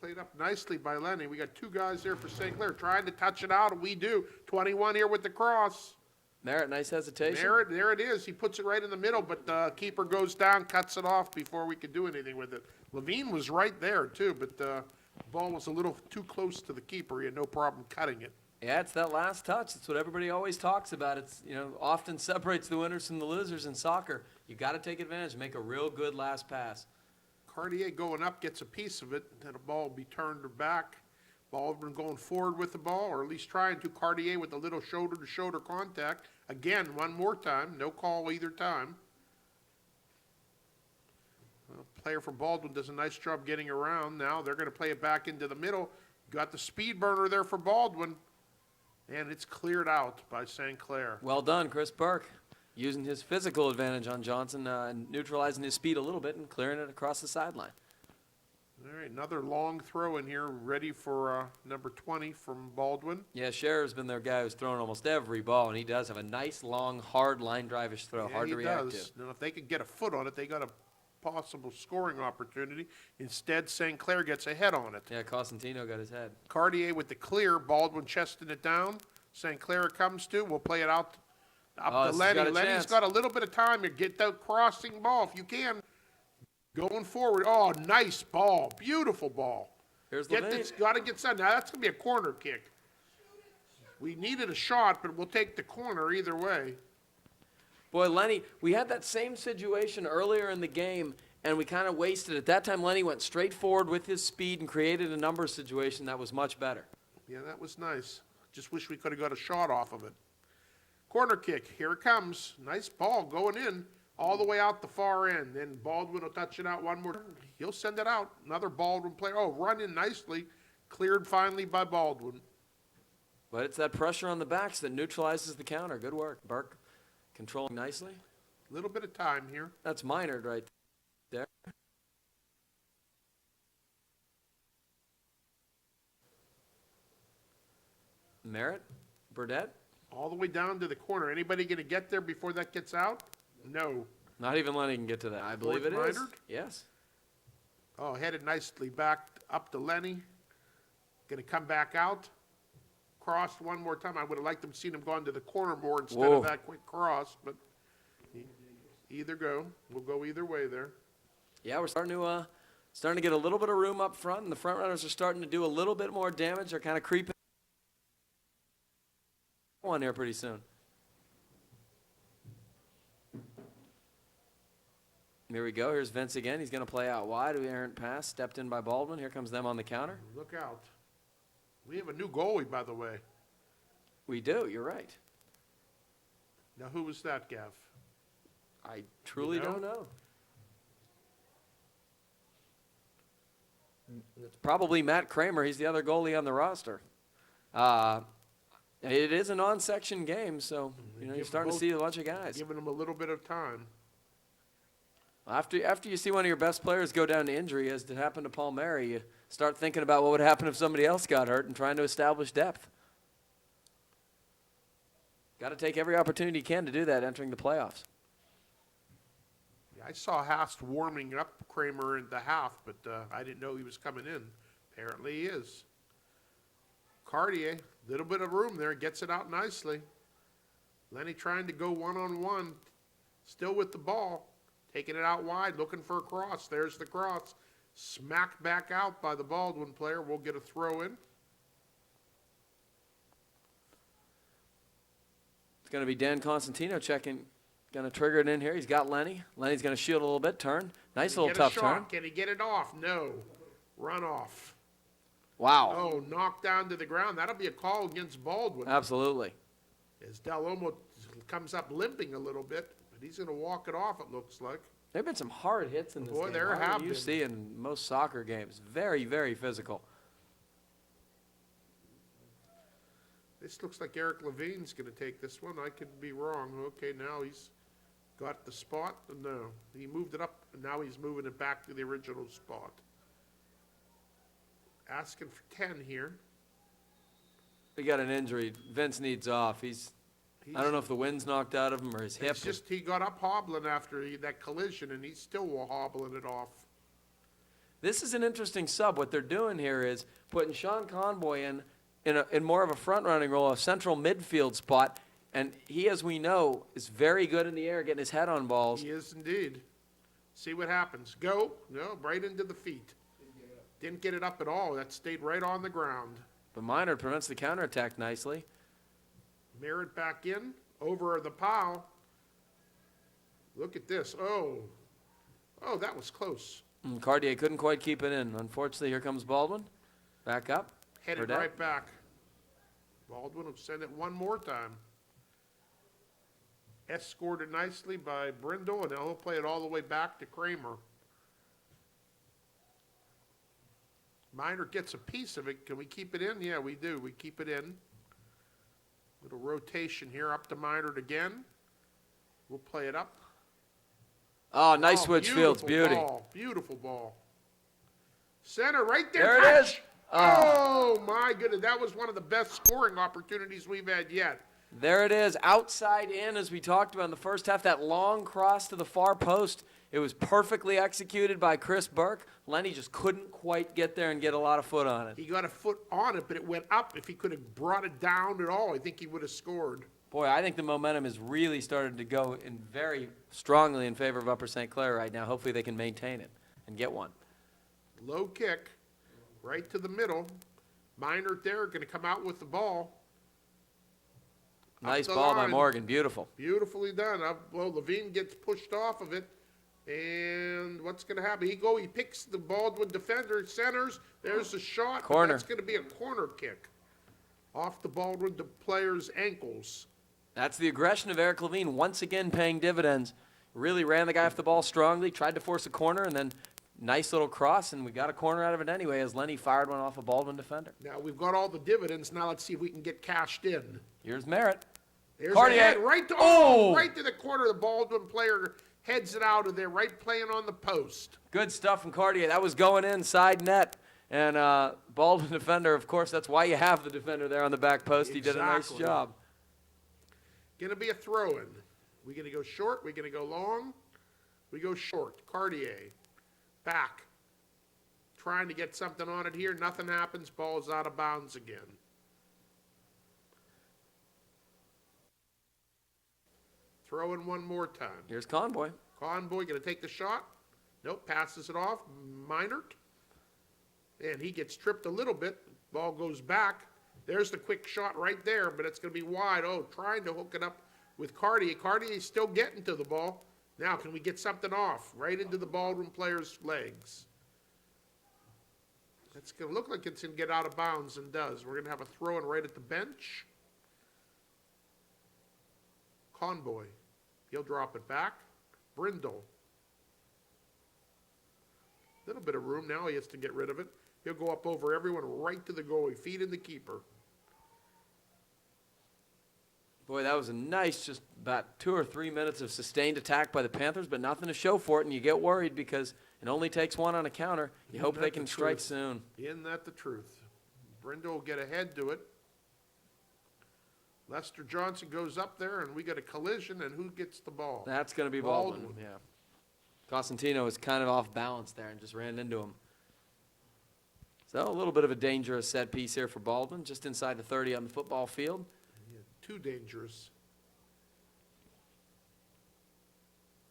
played up nicely by Lenny. We got two guys there for St. Clair trying to touch it out, and we do. 21 here with the cross. Merritt, nice hesitation. There it is. He puts it right in the middle, but the keeper goes down, cuts it off before we could do anything with it. Levine was right there, too, but the ball was a little too close to the keeper. He had no problem cutting it. Yeah, it's that last touch. It's what everybody always talks about. It's, often separates the winners from the losers in soccer. You got to take advantage and make a real good last pass. Cartier going up gets a piece of it, then the ball will be turned back. Baldwin going forward with the ball, or at least trying to. Cartier with a little shoulder-to-shoulder contact. Again, one more time. No call either time. Well, player from Baldwin does a nice job getting around. Now they're going to play it back into the middle. Got the speed burner there for Baldwin. And it's cleared out by St. Clair. Well done, Chris Burke, using his physical advantage on Johnson and neutralizing his speed a little bit and clearing it across the sideline. All right, another long throw in here, ready for number 20 from Baldwin. Yeah, Scherer's been their guy who's thrown almost every ball, and he does have a nice, long, hard line drive-ish throw, hard to react to. Now, if they could get a foot on it, they got a possible scoring opportunity. Instead, St. Clair gets a head on it. Yeah, Costantino got his head. Cartier with the clear, Baldwin chesting it down. St. Clair it comes to. We'll play it out up to this has Lenny. got a Lenny's chance. got a little bit of time here. Get that crossing ball if you can. Going forward. Oh, nice ball. Beautiful ball. Here's Get Levine. this, got to get some. Now that's going to be a corner kick. We needed a shot, but we'll take the corner either way. Boy, Lenny, we had that same situation earlier in the game, and we kind of wasted it. At that time, Lenny went straight forward with his speed and created a number situation that was much better. Yeah, that was nice. Just wish we could have got a shot off of it. Corner kick. Here it comes. Nice ball going in all the way out the far end. Then Baldwin will touch it out one more time. He'll send it out. Another Baldwin player. Oh, run in nicely. Cleared finally by Baldwin. But it's that pressure on the backs that neutralizes the counter. Good work, Burke. Controlling nicely. A little bit of time here. That's Minard right there. Merritt, Burdette, All the way down to the corner. Anybody going to get there before that gets out? No. not even Lenny can get to that. I believe it Fourth is. Minard? Yes. Oh, headed nicely back up to Lenny. Going to come back out. Crossed one more time. I would have liked to have seen him gone to the corner more instead Whoa. of that quick cross, but either go. We'll go either way there. Yeah, we're starting to get a little bit of room up front, and the front runners are starting to do a little bit more damage. They're kind of creeping on here pretty soon. Here we go. Here's Vince again. He's going to play out wide. Errant pass stepped in by Baldwin. Here comes them on the counter. Look out. We have a new goalie, by the way. We do. You're right. Now, who was that, Gav? I truly You know? don't know. It's probably Matt Kramer. He's the other goalie on the roster. It is a non-section game, so you're Give starting to both- see a bunch of guys. Giving him a little bit of time. After you see one of your best players go down to injury, as it happened to Paul Mary, you start thinking about what would happen if somebody else got hurt and trying to establish depth. Got to take every opportunity you can to do that entering the playoffs. Yeah, I saw Hast warming up Kramer in the half, but I didn't know he was coming in. Apparently he is. Cartier, little bit of room there, gets it out nicely. Lenny trying to go one-on-one, still with the ball. Taking it out wide, looking for a cross. There's the cross. Smacked back out by the Baldwin player. We'll get a throw in. It's going to be Dan Constantino checking, going to trigger it in here. He's got Lenny. Lenny's going to shield a little bit, turn. Nice Can he little get a tough shot? turn. Can he get it off? No. Run off. Wow. Oh, knocked down to the ground. That'll be a call against Baldwin. Absolutely. As Dalomo comes up limping a little bit, but he's going to walk it off, it looks like. There have been some hard hits in this Boy, game. there Harder have than you been. see in most soccer games. Very, very physical. This looks like Eric Levine's going to take this one. I could be wrong. Okay, now he's got the spot. No, he moved it up, and now he's moving it back to the original spot. Asking for 10 here. He got an injury. Vince needs off. I don't know if the wind's knocked out of him or his hip. It's just he got up hobbling after that collision, and he's still hobbling it off. This is an interesting sub. What they're doing here is putting Sean Conboy in more of a front-running role, a central midfield spot, and he, as we know, is very good in the air, getting his head on balls. He is indeed. See what happens. Go. No, right into the feet. Didn't get it up at all. That stayed right on the ground. But Minard prevents the counterattack nicely. Merritt back in. Over the pile. Look at this. Oh. Oh, that was close. And Cartier couldn't quite keep it in. Unfortunately, here comes Baldwin. Back up. Headed Burdett. right back. Baldwin will send it one more time. Escorted nicely by Brindle, and now he'll play it all the way back to Kramer. Minor gets a piece of it. Can we keep it in? Yeah, we do. We keep it in. Little rotation here up to Minard again. We'll play it up. Oh, nice Oh, switch fields. beautiful Beauty. ball, beautiful ball. Center right there. There it touch. is. Oh, my goodness. That was one of the best scoring opportunities we've had yet. There it is, outside in, as we talked about in the first half, that long cross to the far post. It was perfectly executed by Chris Burke. Lenny just couldn't quite get there and get a lot of foot on it. He got a foot on it, but it went up. If he could have brought it down at all, I think he would have scored. Boy, I think the momentum has really started to go in very strongly in favor of Upper St. Clair right now. Hopefully they can maintain it and get one. Low kick, right to the middle. Minor there, going to come out with the ball. Nice the ball by line. Morgan, beautiful. Beautifully done. Well, Levine gets pushed off of it. And what's going to happen? He picks the Baldwin defender, centers. There's a shot. but Corner. That's going to be a corner kick. Off the Baldwin player's ankles. That's the aggression of Eric Levine once again paying dividends. Really ran the guy off the ball strongly, tried to force a corner, and then nice little cross, and we got a corner out of it anyway as Lenny fired one off a Baldwin defender. Now we've got all the dividends. Now let's see if we can get cashed in. Here's Merritt. There's Cartier. a head right to right to the corner. The Baldwin player heads it out of there, right playing on the post. Good stuff from Cartier. That was going in, side net. And Baldwin defender, of course, that's why you have the defender there on the back post. He did a nice Exactly. job. Going to be a throw-in. We going to go short? We going to go long? We go short. Cartier. Back. Trying to get something on it here. Nothing happens. Ball is out of bounds again. Throw in one more time. Here's Conboy. Conboy going to take the shot. Nope, passes it off. Minert. And he gets tripped a little bit. Ball goes back. There's the quick shot right there, but it's going to be wide. Oh, trying to hook it up with Cartier. Cartier's still getting to the ball. Now, can we get something off? Right into the Baldwin player's legs. It's going to look like it's going to get out of bounds, and does. We're going to have a throw-in right at the bench. Conboy. He'll drop it back. Brindle. Little bit of room now. He has to get rid of it. He'll go up over everyone right to the goalie, feeding the keeper. Boy, that was a nice, just about 2 or 3 minutes of sustained attack by the Panthers, but nothing to show for it, and you get worried because it only takes one on a counter. You hope they can strike soon. Isn't that the truth? Brindle will get ahead to it. Lester Johnson goes up there, and we get a collision, and who gets the ball? That's going to be Baldwin. Baldwin. Yeah. Cosentino was kind of off balance there and just ran into him. So a little bit of a dangerous set piece here for Baldwin, just inside the 30 on the football field. Too dangerous.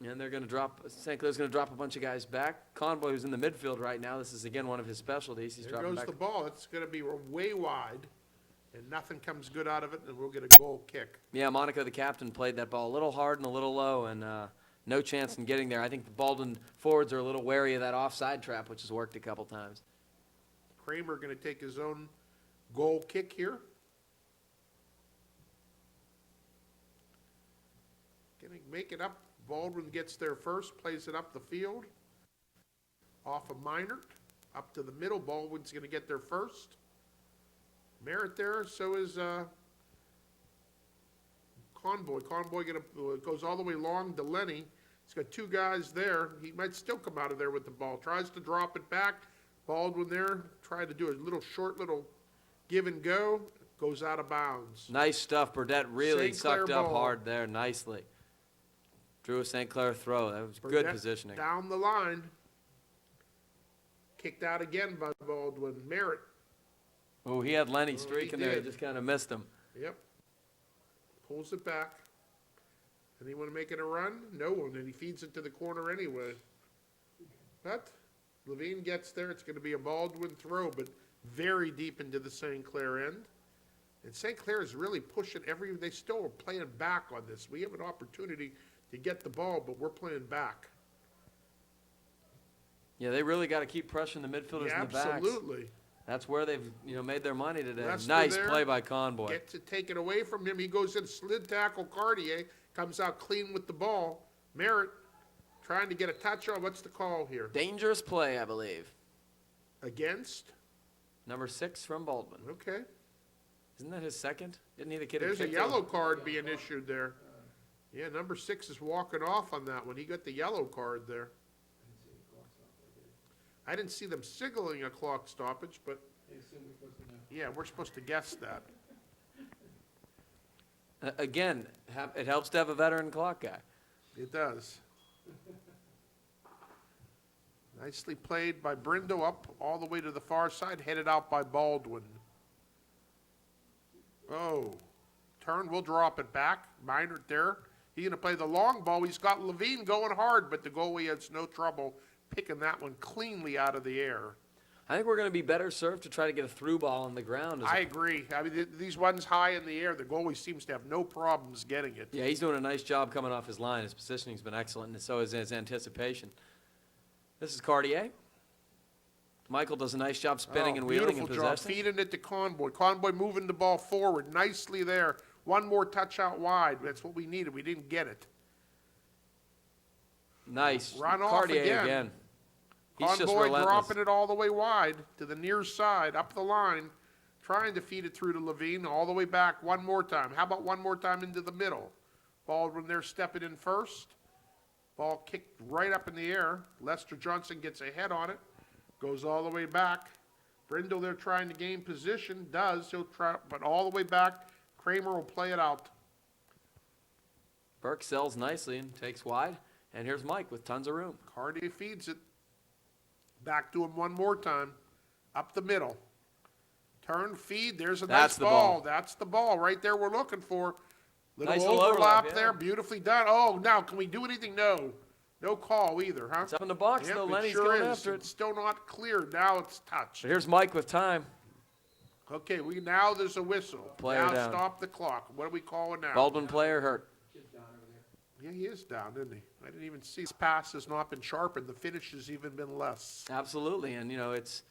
And they're going to drop, St. Clair's going to drop a bunch of guys back. Conboy, who's in the midfield right now, this is again one of his specialties. He's There dropping goes back. the ball. It's going to be way wide, and nothing comes good out of it, and we'll get a goal kick. Yeah, Monaco, the captain, played that ball a little hard and a little low, and no chance in getting there. I think the Baldwin forwards are a little wary of that offside trap, which has worked a couple times. Kramer going to take his own goal kick here. Going to make it up. Baldwin gets there first, plays it up the field. Off of Minert, up to the middle. Baldwin's going to get there first. Merritt there, so is Conboy. Conboy goes all the way long to Lenny. He's got two guys there. He might still come out of there with the ball. Tries to drop it back. Baldwin there, tried to do a short little give and go. Goes out of bounds. Nice stuff. Burdett really St. Clair sucked up ball. hard there nicely. Drew a St. Clair throw. That was good Burnett positioning. Down the line. kicked out again by Baldwin. Merritt. Oh, he had Lenny streaking there, he did. just kind of missed him. Yep. Pulls it back. Anyone making a run? No one, and he feeds it to the corner anyway. But Levine gets there. It's going to be a Baldwin throw, but very deep into the St. Clair end. And St. Clair is really pushing they still are playing back on this. We have an opportunity to get the ball, but we're playing back. Yeah, they really got to keep pressuring the midfielders Yeah, in the backs. absolutely. That's where they've, made their money today. Lester Nice there. play by Conboy. Gets it taken away from him. He goes in, slid tackle Cartier, comes out clean with the ball. Merritt trying to get a touch on. What's the call here? Dangerous play, I believe. Against? Number 6 from Baldwin. Okay. Isn't that his second? Didn't he the kid who There's a kicked yellow it? card being issued there. Yeah, number 6 is walking off on that one. He got the yellow card there. I didn't see them signaling a clock stoppage, but They assume we're supposed to know. yeah, we're supposed to guess that. Again, it helps to have a veteran clock guy. It does. Nicely played by Brindo up all the way to the far side, headed out by Baldwin. Oh, turn, we'll drop it back. Minor there. He's going to play the long ball. He's got Levine going hard, but the goalie has no trouble picking that one cleanly out of the air. I think we're going to be better served to try to get a through ball on the ground. I agree. I mean, these ones high in the air, the goalie seems to have no problems getting it. Yeah, he's doing a nice job coming off his line. His positioning's been excellent, and so is his anticipation. This is Cartier. Michael does a nice job spinning and wheeling in Beautiful job, possession. feeding it to Conboy. Conboy moving the ball forward nicely there. One more touch out wide. That's what we needed. We didn't get it. Nice. Run off Cartier again. He's just Conboy relentless. dropping it all the way wide to the near side, up the line, trying to feed it through to Levine, all the way back one more time. How about one more time into the middle? Baldwin there stepping in first. Ball kicked right up in the air. Lester Johnson gets a head on it, goes all the way back. Brindle there trying to gain position, does. He'll try, but all the way back. Kramer will play it out. Burke sells nicely and takes wide. And here's Mike with tons of room. Cartier feeds it. Back to him one more time. Up the middle. Turn, feed. There's a That's nice the ball. ball. That's the ball right there we're looking for. Nice Little little overlap overlap, yeah. there. Beautifully done. Oh, now can we do anything? No. No call either, huh? It's up in the box, Yep, though. it Lenny's sure going is. after It's it. still not clear. Now it's touched. So here's Mike with time. Okay, now there's a whistle. Player now down. stop the clock. What are we calling now? Baldwin player hurt. Kid's down over there. Yeah, he is down, isn't he? I didn't even see. His pass has not been sharpened. The finish has even been less. Absolutely, and it's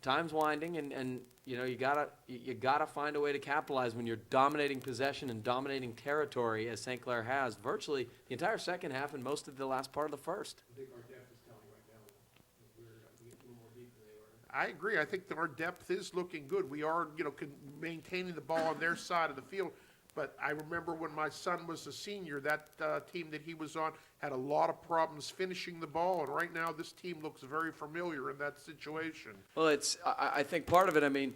time's winding, and you gotta find a way to capitalize when you're dominating possession and dominating territory as St. Clair has virtually the entire second half and most of the last part of the first. I think our depth is telling right now. We're getting a little more deep than they were. I agree. I think that our depth is looking good. We are, maintaining the ball on their side of the field. But I remember when my son was a senior, that team that he was on had a lot of problems finishing the ball. And right now, this team looks very familiar in that situation. Well, I think part of it,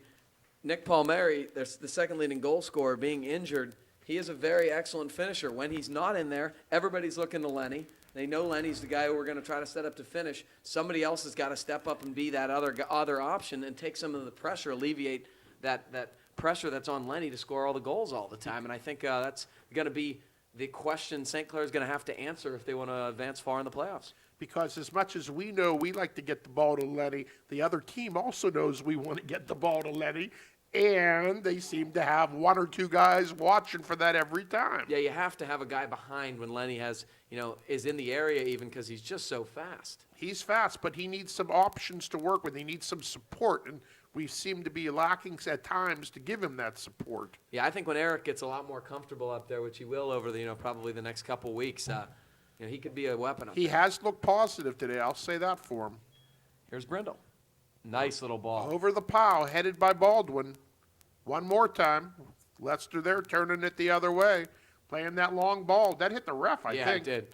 Nick Palmieri, the second leading goal scorer, being injured, he is a very excellent finisher. When he's not in there, everybody's looking to Lenny. They know Lenny's the guy who we're going to try to set up to finish. Somebody else has got to step up and be that other option and take some of the pressure, alleviate that pressure that's on Lenny to score all the goals all the time. And I think that's going to be the question St. Clair is going to have to answer if they want to advance far in the playoffs. Because as much as we know we like to get the ball to Lenny, the other team also knows we want to get the ball to Lenny. And they seem to have one or two guys watching for that every time. Yeah, you have to have a guy behind when Lenny is in the area even because he's just so fast. He's fast, but he needs some options to work with. He needs some support, and we seem to be lacking at times to give him that support. Yeah, I think when Eric gets a lot more comfortable up there, which he will over the probably the next couple weeks, he could be a weapon up He there. has looked positive today. I'll say that for him. Here's Brindle. Nice little ball. Over the pow, headed by Baldwin. One more time. Lester there, turning it the other way. Playing that long ball. That hit the ref, I Yeah, think. it did.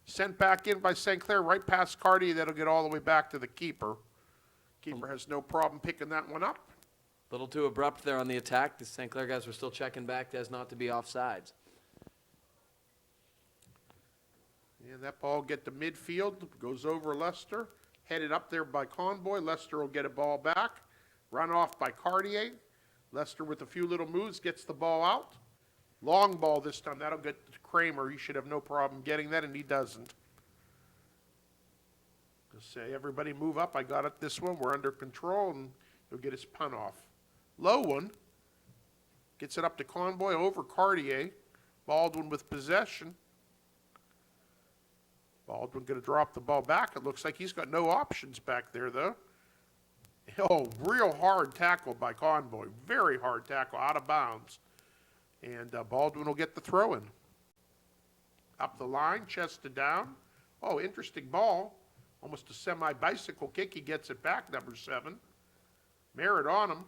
Sent back in by St. Clair, right past Carty. That'll get all the way back to the keeper. Keeper has no problem picking that one up. A little too abrupt there on the attack. The St. Clair guys were still checking back as not to be offsides. And that ball get to midfield, goes over Lester, Headed up there by Conboy. Lester will get a ball back. Run off by Cartier. Lester with a few little moves gets the ball out. Long ball this time. That'll get to Kramer. He should have no problem getting that, and he doesn't. Just say, everybody move up. I got it this one. We're under control, and he'll get his punt off. Low one. Gets it up to Conboy over Cartier. Baldwin with possession. Baldwin going to drop the ball back. It looks like he's got no options back there, though. Oh, real hard tackle by Conboy. Very hard tackle, out of bounds. And Baldwin will get the throw in. Up the line, chested down. Oh, interesting ball. Almost a semi-bicycle kick. He gets it back, number 7. Merritt on him.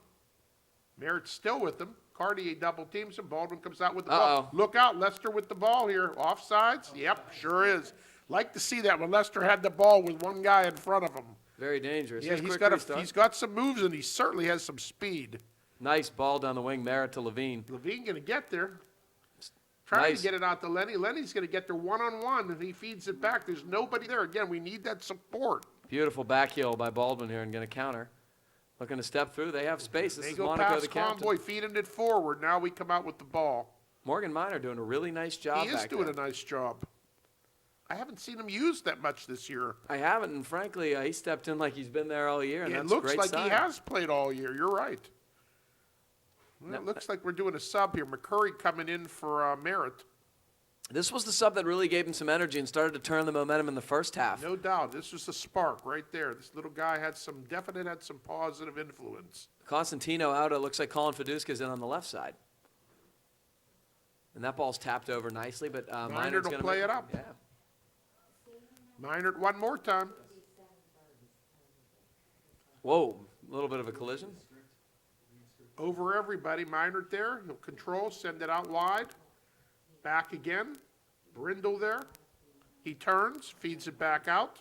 Merritt's still with him. Cartier double teams him. Baldwin comes out with the ball. Look out, Lester with the ball here. Offsides? Yep, sure is. Like to see that when Lester had the ball with one guy in front of him. Very dangerous. Yeah, he's got some moves, and he certainly has some speed. Nice ball down the wing, Merritt to Levine. Levine going to get there. Trying Nice. to get it out to Lenny. Lenny's going to get there one-on-one, and he feeds it back. There's nobody there. Again, we need that support. Beautiful back heel by Baldwin here and going to counter. Looking to step through. They have space. This They is go Monaco, past the captain. Conboy, feeding it forward. Now we come out with the ball. Morgan Minor doing a really nice job He is back doing there. a nice job. I haven't seen him used that much this year. I haven't, and frankly, he stepped in like he's been there all year, and It that's a looks great like sign. he has played all year. You're right. Well, No, it looks like we're doing a sub here. McCurry coming in for Merritt. This was the sub that really gave him some energy and started to turn the momentum in the first half. No doubt. This was the spark right there. This little guy had some positive influence. Constantino out. It looks like Colin Fiduska's in on the left side. And that ball's tapped over nicely, but Minor's will going to play it up. Yeah. Minor one more time. Whoa, a little bit of a collision. Over everybody. Minor there. He'll control, send it out wide. Back again. Brindle there. He turns, feeds it back out.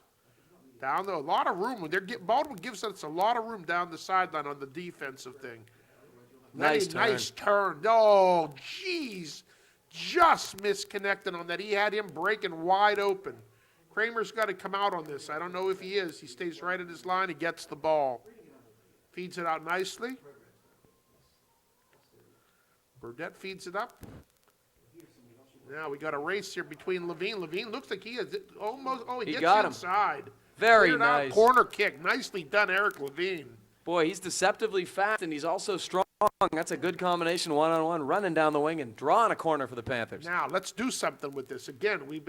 Down there, a lot of room. Baldwin gives us a lot of room down the sideline on the defensive thing. Nice turn. Nice turn. Oh, jeez. Just misconnected on that. He had him breaking wide open. Kramer's got to come out on this. I don't know if he is. He stays right at his line. He gets the ball. Feeds it out nicely. Burdette feeds it up. Now we got a race here between Levine. Levine looks like he is almost. Oh, he gets got him. inside. Very Cleared out, nice. corner kick. Nicely done, Eric Levine. Boy, he's deceptively fast, and he's also strong. That's a good combination, one-on-one, running down the wing and drawing a corner for the Panthers. Now let's do something with this. Again, we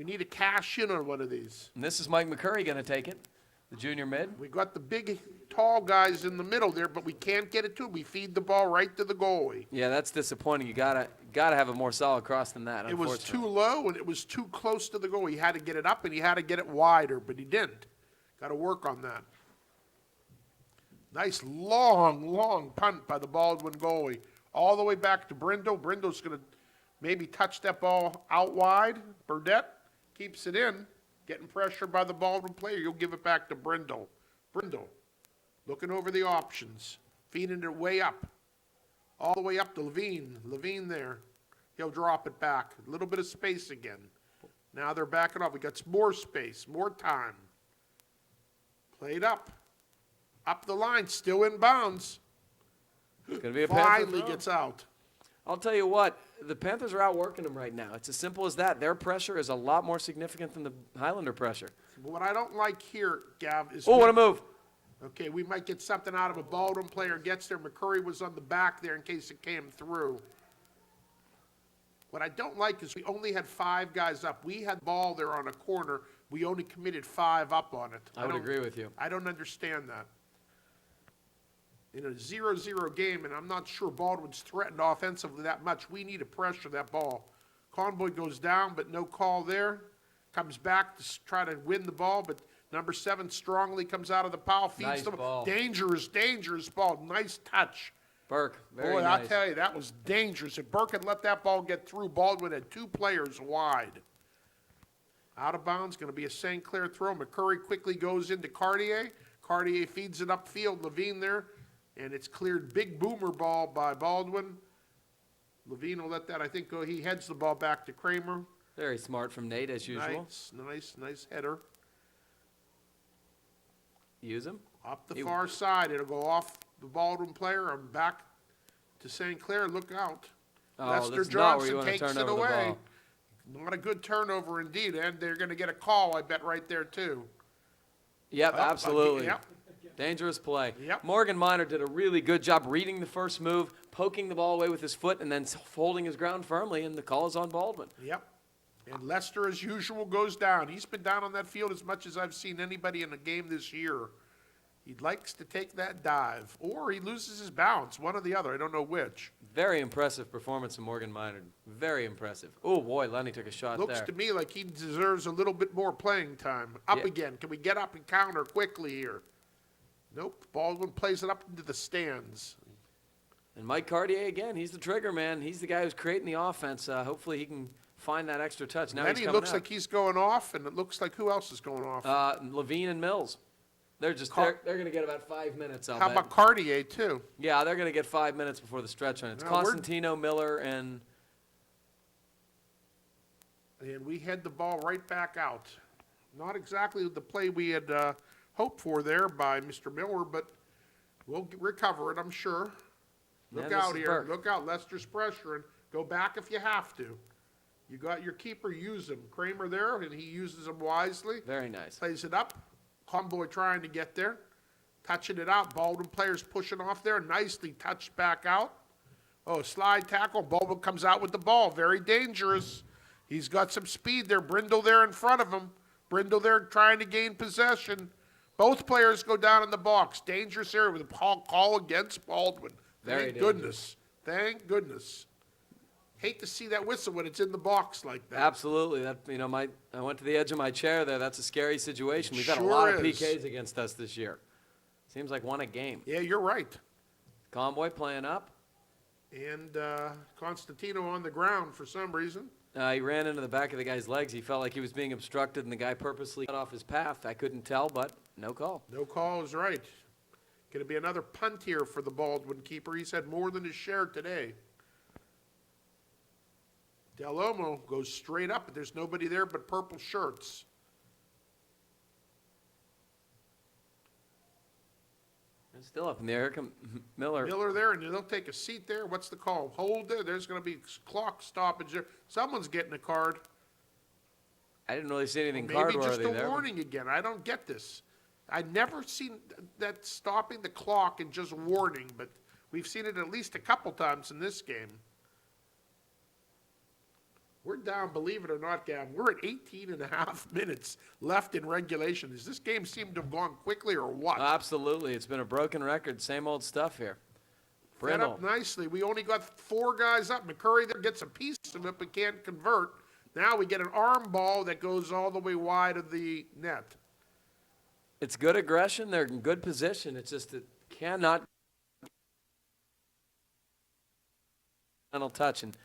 need to cash in on one of these. And this is Mike McCurry going to take it, the junior mid. We got the big, tall guys in the middle there, but we can't get it to him. We feed the ball right to the goalie. Yeah, that's disappointing. You gotta have a more solid cross than that. It was too unfortunately. low, and it was too close to the goal. He had to get it up, and he had to get it wider, but he didn't. Got to work on that. Nice long punt by the Baldwin goalie. All the way back to Brindle. Brindle's going to maybe touch that ball out wide. Burdette keeps it in. Getting pressure by the Baldwin player. You'll give it back to Brindle. Brindle looking over the options. Feeding it way up. All the way up to Levine. Levine there. He'll drop it back. A little bit of space again. Now they're backing off. We got more space, more time. Played up. Up the line, still in bounds. It's going to be a Panther Finally throw. gets out. I'll tell you what, the Panthers are outworking them right now. It's as simple as that. Their pressure is a lot more significant than the Highlander pressure. But what I don't like here, Gav, is Oh, what a move. okay, we might get something out of a Baldwin player gets there. McCurry was on the back there in case it came through. What I don't like is we only had 5 guys up. We had ball there on a corner. We only committed 5 up on it. I would don't- agree with you. I don't understand that. In a 0-0 game, and I'm not sure Baldwin's threatened offensively that much, we need to pressure that ball. Conboy goes down, but no call there. Comes back to try to win the ball, but number 7 strongly comes out of the pile, feeds Nice the ball. Dangerous ball. Nice touch. Burke, very Boy, nice. I'll tell you, that was dangerous. If Burke had let that ball get through, Baldwin had 2 players wide. Out of bounds, going to be a St. Clair throw. McCurry quickly goes into Cartier. Cartier feeds it upfield. Levine there, and it's cleared. Big boomer ball by Baldwin. Levine will let that, I think, go. He heads the ball back to Kramer. Very smart from Nate, as usual. Nice header. use him. Up the He- far side, it'll go off the Baldwin player and back to St. Clair. Look out. Oh, Lester that's not where you Johnson want to takes turn it over the away. ball. Not a good turnover indeed, and they're going to get a call, I bet, right there too. Yep, Up, absolutely. Yep. Dangerous play. Yep. Morgan Minor did a really good job reading the first move, poking the ball away with his foot, and then holding his ground firmly, and the call is on Baldwin. Yep. And Lester, as usual, goes down. He's been down on that field as much as I've seen anybody in a game this year. He likes to take that dive, or he loses his balance, one or the other. I don't know which. Very impressive performance from Morgan Minor. Very impressive. Oh, boy, Lenny took a shot Looks there. to me like he deserves a little bit more playing time. Up Yeah. again. Can we get up and counter quickly here? Nope. Baldwin plays it up into the stands. And Mike Cartier, again, he's the trigger man. He's the guy who's creating the offense. Hopefully he can find that extra touch. Now Lenny he's coming looks out. like he's going off, and it looks like who else is going off? Levine and Mills. They're going to get about 5 minutes, I'll How bet. about Cartier, too? Yeah, they're going to get 5 minutes before the stretch run. It's Now, we're- Constantino, Miller, and And we head the ball right back out. Not exactly the play we had hoped for there by Mr. Miller, but we'll recover it, I'm sure. Look Yeah, this out is here. Burke. Look out. Lester's pressuring. Go back if you have to. You got your keeper, use him. Kramer there, and he uses him wisely. very nice. Plays it up. Convoy trying to get there. Touching it out. Baldwin players pushing off there. Nicely touched back out. Oh, slide tackle. Baldwin comes out with the ball. Very dangerous. He's got some speed there. Brindle there in front of him. Brindle there trying to gain possession. Both players go down in the box. Dangerous area with a call against Baldwin. Very Thank goodness. Thank goodness. Hate to see that whistle when it's in the box like that. Absolutely. That I went to the edge of my chair there. That's a scary situation. We've had a Sure lot of is. PKs against us this year. Seems like one a game. Yeah, you're right. Convoy playing up. And Constantino on the ground for some reason. He ran into the back of the guy's legs. He felt like he was being obstructed, and the guy purposely cut off his path. I couldn't tell, but no call. No call is right. Going to be another punt here for the Baldwin keeper. He's had more than his share today. Del Olmo goes straight up, but there's nobody there but purple shirts. It's still up in the air. Here come Miller. Miller there, and they'll take a seat there. What's the call? Hold there. There's going to be clock stoppage there. Someone's getting a card. I didn't really see anything Maybe card-worthy just a there. warning again. I don't get this. I've never seen that stopping the clock and just warning, but we've seen it at least a couple times in this game. We're down, believe it or not, Gavin. We're at 18 and a half minutes left in regulation. Does this game seem to have gone quickly or what? Absolutely. It's been a broken record. Same old stuff here. Fed Brindle. up nicely. We only got 4 guys up. McCurry there gets a piece of it but can't convert. Now we get an arm ball that goes all the way wide of the net. It's good aggression. They're in good position. It's just it cannot final touch. And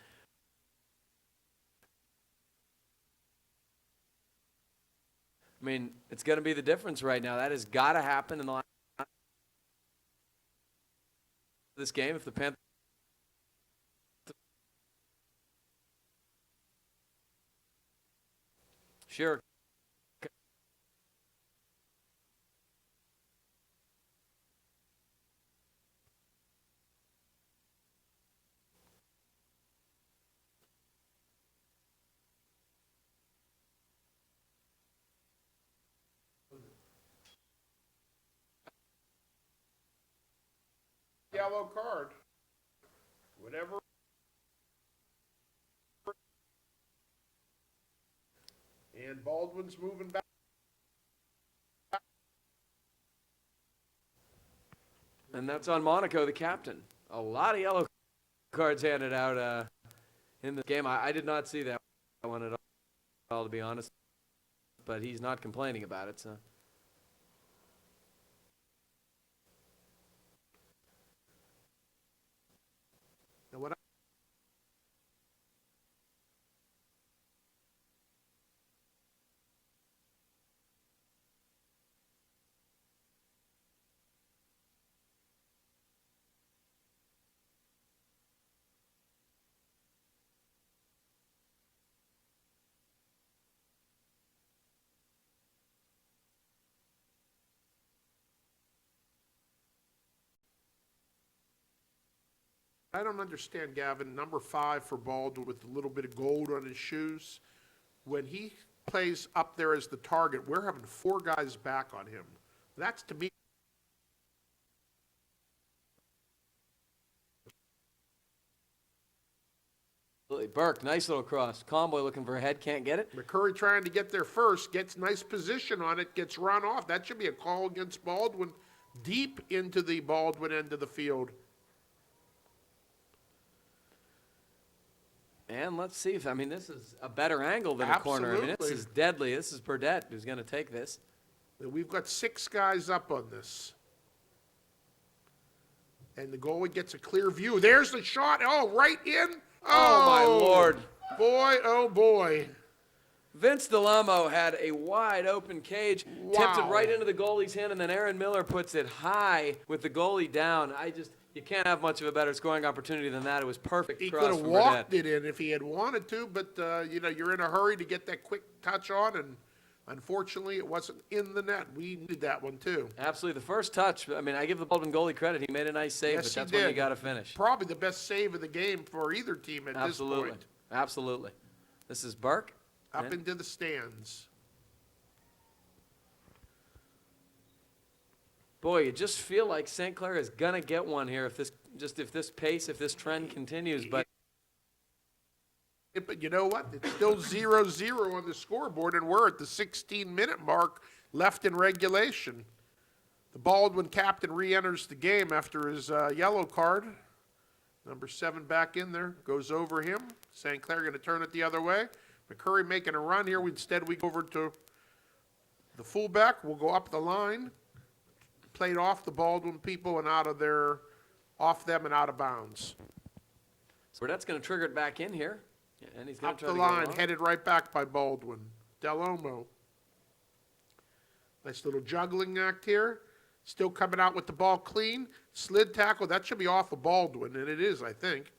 I mean, it's going to be the difference right now. That has got to happen in the last this game if the Panthers. Sure. Yellow card. Whatever. And Baldwin's moving back. And that's on Monaco, the captain. A lot of yellow cards handed out in the game. I did not see that one at all, to be honest. But he's not complaining about it, so. Now what I don't understand, Gavin, number 5 for Baldwin with a little bit of gold on his shoes. When he plays up there as the target, we're having 4 guys back on him. That's, to me, Burke, nice little cross. Conboy looking for a head, can't get it. McCurry trying to get there first, gets nice position on it, gets run off. That should be a call against Baldwin, deep into the Baldwin end of the field. And let's see if, I mean, this is a better angle than a corner. I mean, this Absolutely. is deadly. This is Burdett who's going to take this. We've got 6 guys up on this. And the goalie gets a clear view. There's the shot. Oh, right in. Oh, my Lord. Boy, oh, boy. Vince Delamo had a wide open cage, tipped it Wow. right into the goalie's hand, and then Aaron Miller puts it high with the goalie down. You can't have much of a better scoring opportunity than that. It was perfect He cross could have from walked Burdett. it in if he had wanted to, but, you're in a hurry to get that quick touch on, and unfortunately, it wasn't in the net. We needed that one, too. Absolutely. The first touch, I mean, I give the Baldwin goalie credit. He made a nice save, Yes, but he that's when you did. got to finish. Probably the best save of the game for either team at Absolutely. this point. Absolutely. This is Burke. Up And into the stands. boy, you just feel like St. Clair is going to get one here if this pace, if this trend continues. But But you know what? It's still 0-0 on the scoreboard, and we're at the 16-minute mark left in regulation. The Baldwin captain re-enters the game after his yellow card. Number 7 back in there, goes over him. St. Clair going to turn it the other way. McCurry making a run here. Instead, we go over to the fullback. We'll go up the line. Played off the Baldwin people and off them and out of bounds. Burdett's going to trigger it back in here. And he's going Up to try the to go line, long. headed right back by Baldwin. Del Olmo. Nice little juggling act here. Still coming out with the ball clean. Slid tackle. That should be off of Baldwin, and it is, I think.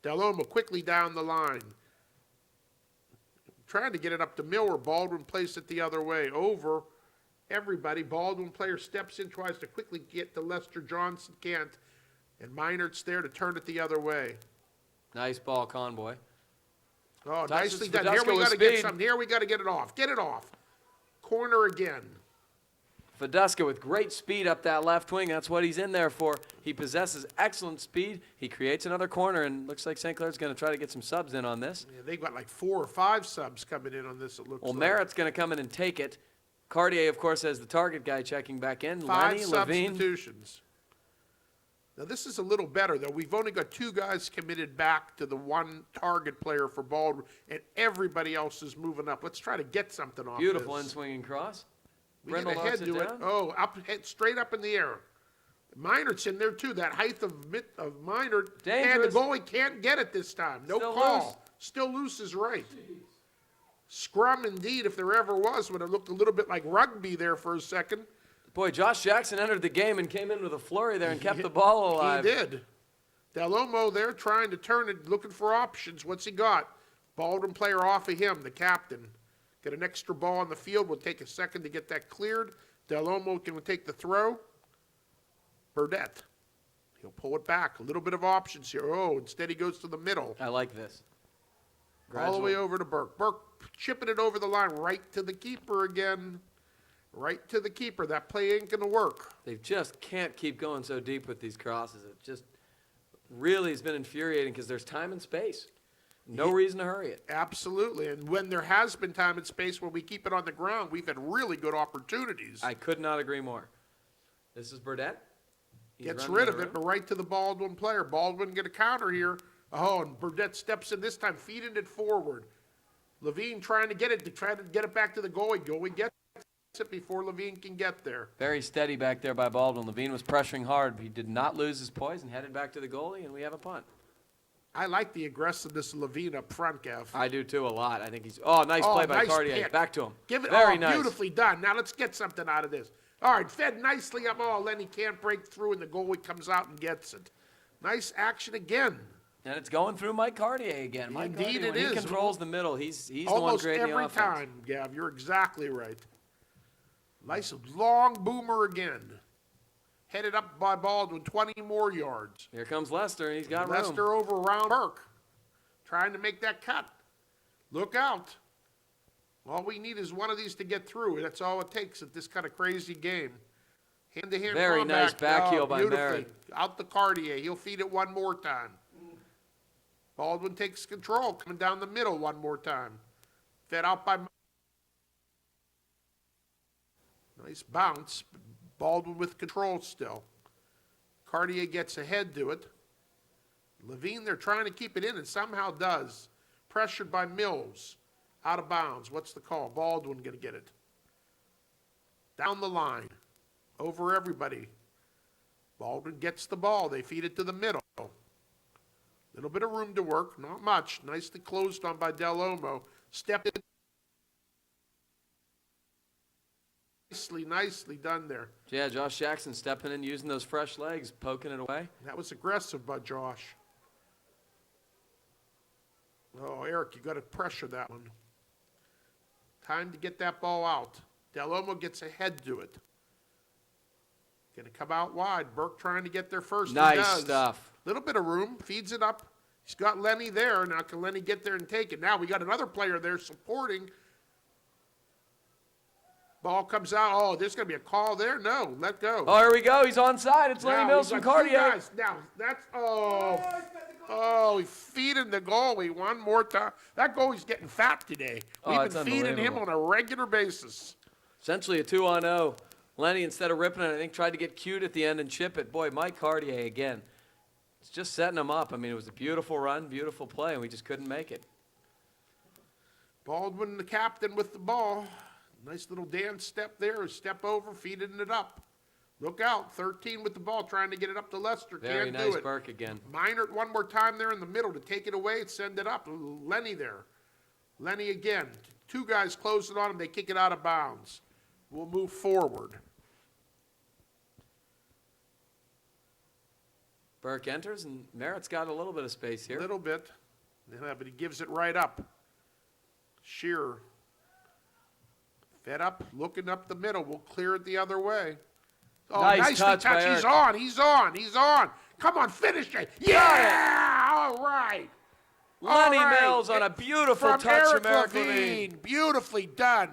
Del Olmo quickly down the line. Trying to get it up to Miller. Baldwin placed it the other way. Over everybody. Baldwin player steps in, tries to quickly get to Lester Johnson. Can't. And Meinert's there to turn it the other way. Nice ball, Conboy. Oh, Touches nicely done. Fidusco Here we with got to get speed. something. Here we got to get it off. Get it off. Corner again. Fidusco with great speed up that left wing. That's what he's in there for. He possesses excellent speed. He creates another corner, and looks like St. Clair's going to try to get some subs in on this. Yeah, they've got like 4 or 5 subs coming in on this, it looks Well, like. Merritt's going to come in and take it. Cartier, of course, as the target guy checking back in. 5 Lenny, Levine. substitutions. Now, this is a little better, though. We've only got 2 guys committed back to the 1 target player for Baldwin, and everybody else is moving up. Let's try to get something off Beautiful this. in-swinging cross. We get Brindle ahead knocks it to it. down. Oh, straight up in the air. Minert's in there, too. That height of Minert. And the Dangerous. goalie can't get it this time. No Still call. loose. Still loose is right. Scrum, indeed, if there ever was, when it looked a little bit like rugby there for a second. Boy, Josh Jackson entered the game and came in with a flurry there and kept the ball alive. He did. Del Olmo there trying to turn it, looking for options. What's he got? Baldwin player off of him, the captain. Get an extra ball on the field. Will take a second to get that cleared. Del Olmo can take the throw. Burdett. He'll pull it back. A little bit of options here. Oh, instead he goes to the middle. I like this. All the way over to Burke. Burke chipping it over the line right to the keeper again. Right to the keeper. That play ain't going to work. They just can't keep going so deep with these crosses. It just really has been infuriating because there's time and space. No reason to hurry it. Absolutely. And when there has been time and space when we keep it on the ground, we've had really good opportunities. I could not agree more. This is Burdett. He's Gets running rid the of it, room. but right to the Baldwin player. Baldwin get a counter here. Oh, and Burdett steps in this time, feeding it forward. Levine trying to get it back to the goalie. Goalie gets it before Levine can get there. Very steady back there by Baldwin. Levine was pressuring hard. He did not lose his poise and headed back to the goalie, and we have a punt. I like the aggressiveness of Levine up front, Gav. I do too a lot. I think he's nice play by nice Cartier. pick. Back to him. Give it Very nice. beautifully done. Now let's get something out of this. All right, fed nicely up. Oh, Lenny can't break through, and the goalie comes out and gets it. Nice action again. And it's going through Mike Cartier again. Mike Indeed Cartier, it when is. he controls the middle, he's the one Almost creating the every offense. time, Gav. You're exactly right. Nice long boomer again. Headed up by Baldwin, 20 more yards. Here comes Lester, and he's got room. Lester over around Burke, trying to make that cut. Look out. All we need is one of these to get through. That's all it takes at this kind of crazy game. Hand-to-hand Very combat. nice back heel by beautifully. Merritt. Out the Cartier. He'll feed it one more time. Baldwin takes control, coming down the middle one more time. Fed out by... Nice bounce. Baldwin with control still. Cartier gets ahead to it. Levine, they're trying to keep it in and somehow does. Pressured by Mills. Out of bounds. What's the call? Baldwin going to get it. Down the line. Over everybody. Baldwin gets the ball. They feed it to the middle. Little bit of room to work. Not much. Nicely closed on by Del Olmo. Stepped in. Nicely done there. Yeah, Josh Jackson stepping in, using those fresh legs, poking it away. That was aggressive by Josh. Oh, Eric, you got to pressure that one. Time to get that ball out. Del Olmo gets ahead to it. Going to come out wide. Burke trying to get there first. Nice He does. stuff. Little bit of room. Feeds it up. He's got Lenny there. Now can Lenny get there and take it? Now we got another player there supporting. Ball comes out. Oh, there's going to be a call there. No, let go. Oh, here we go. He's onside. It's Lenny Now, Mills he's from got two Cartier. guys. Now, that's, he's feeding the goalie one more time. That goalie's getting fat today. Oh, We've it's been feeding him unbelievable. on a regular basis. Essentially a 2-on-0. Lenny, instead of ripping it, I think tried to get cute at the end and chip it. Boy, Mike Cartier again. It's just setting him up. I mean, it was a beautiful run, beautiful play, and we just couldn't make it. Baldwin, the captain, with the ball. Nice little dance step there. Step over, feeding it up. Look out. 13 with the ball, trying to get it up to Lester. Very Can't nice do it. Burke again. Minor one more time there in the middle to take it away and send it up. Lenny there. Lenny again. Two guys closing on him. They kick it out of bounds. We'll move forward. Burke enters, and Merritt's got a little bit of space A here. little bit. Yeah, but he gives it right up. Shearer. Fed up, looking up the middle. We'll clear it the other way. Oh, Nice nicely touch by touched. Eric. He's on. Come on, finish it. Yeah! All right. Lenny All right. Mills on a beautiful From touch Eric from Eric Levine. Levine. Beautifully done.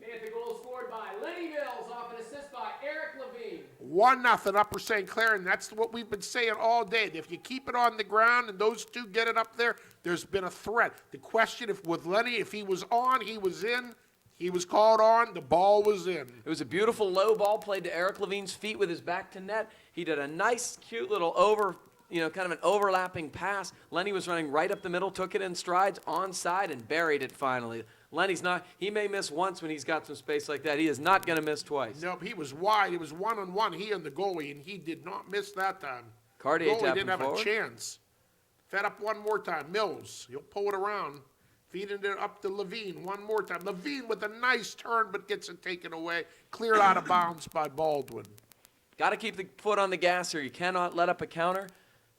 And the goal scored by Lenny Mills off an assist by Eric Levine. 1-0 Upper St. Clair, and that's what we've been saying all day. If you keep it on the ground and those two get it up there, there's been a threat. The question if with Lenny, if he was on, he was in. He was called on, the ball was in. It was a beautiful low ball played to Eric Levine's feet with his back to net. He did a nice, cute little kind of an overlapping pass. Lenny was running right up the middle, took it in strides, onside, and buried it finally. Lenny's not, he may miss once when he's got some space like that. He is not going to miss twice. Nope, he was wide. It was one-on-one, he and the goalie, and he did not miss that time. Cartier Goalie tapping didn't have forward. a chance. Fed up one more time. Mills, he'll pull it around. Feeding it up to Levine one more time. Levine with a nice turn, but gets it taken away. Cleared out of bounds by Baldwin. Got to keep the foot on the gas here. You cannot let up a counter.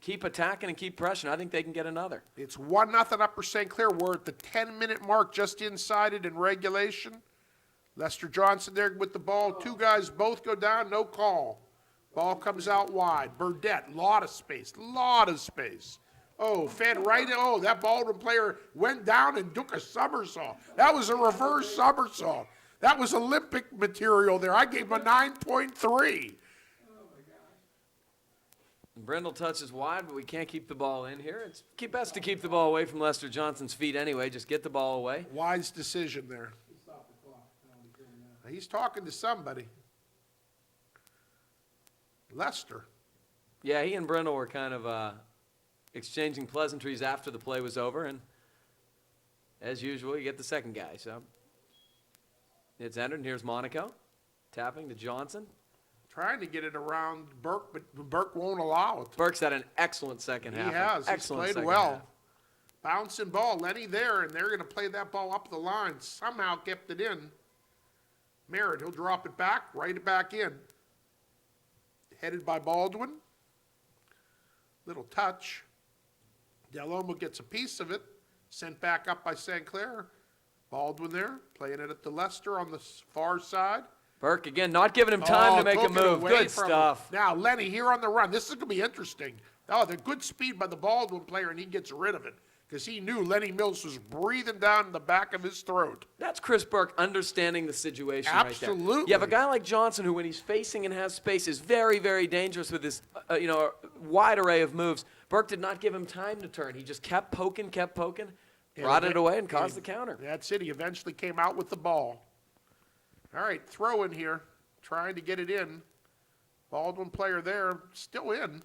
Keep attacking and keep pressuring. I think they can get another. It's 1-0 Upper St. Clair. We're at the 10-minute mark, just inside it in regulation. Lester Johnson there with the ball. Two guys both go down, no call. Ball comes out wide. Burdette, lot of space. Oh, fed right in. Oh, that Baldwin player went down and took a somersault. That was a reverse somersault. That was Olympic material there. I gave him a 9.3. Brindle touches wide, but we can't keep the ball in here. It's best to keep the ball away from Lester Johnson's feet anyway. Just get the ball away. Wise decision there. He's talking to somebody. Lester. Yeah, he and Brindle were kind of exchanging pleasantries after the play was over, and as usual, you get the second guy. So it's entered, and here's Monaco tapping to Johnson. Trying to get it around Burke, but Burke won't allow it. Burke's had an excellent second He half. has. He's Excellent played second well. half. Bouncing ball. Lenny there, and they're going to play that ball up the line. Somehow kept it in. Merritt, he'll drop it back, right it back in. Headed by Baldwin. Little touch. Del Olmo gets a piece of it. Sent back up by St. Clair. Baldwin there, playing it at the Lester on the far side. Burke again, not giving him time to make a took it move. away Good from him. stuff. Now, Lenny here on the run. This is going to be interesting. Oh, the good speed by the Baldwin player, and he gets rid of it because he knew Lenny Mills was breathing down the back of his throat. That's Chris Burke understanding the situation right there. Absolutely. You have a guy like Johnson who, when he's facing and has space, is very, very dangerous with his, wide array of moves. Burke did not give him time to turn. He just kept poking, brought it away, and caused the counter. That's it. He eventually came out with the ball. All right, throw in here, trying to get it in. Baldwin player there, still in.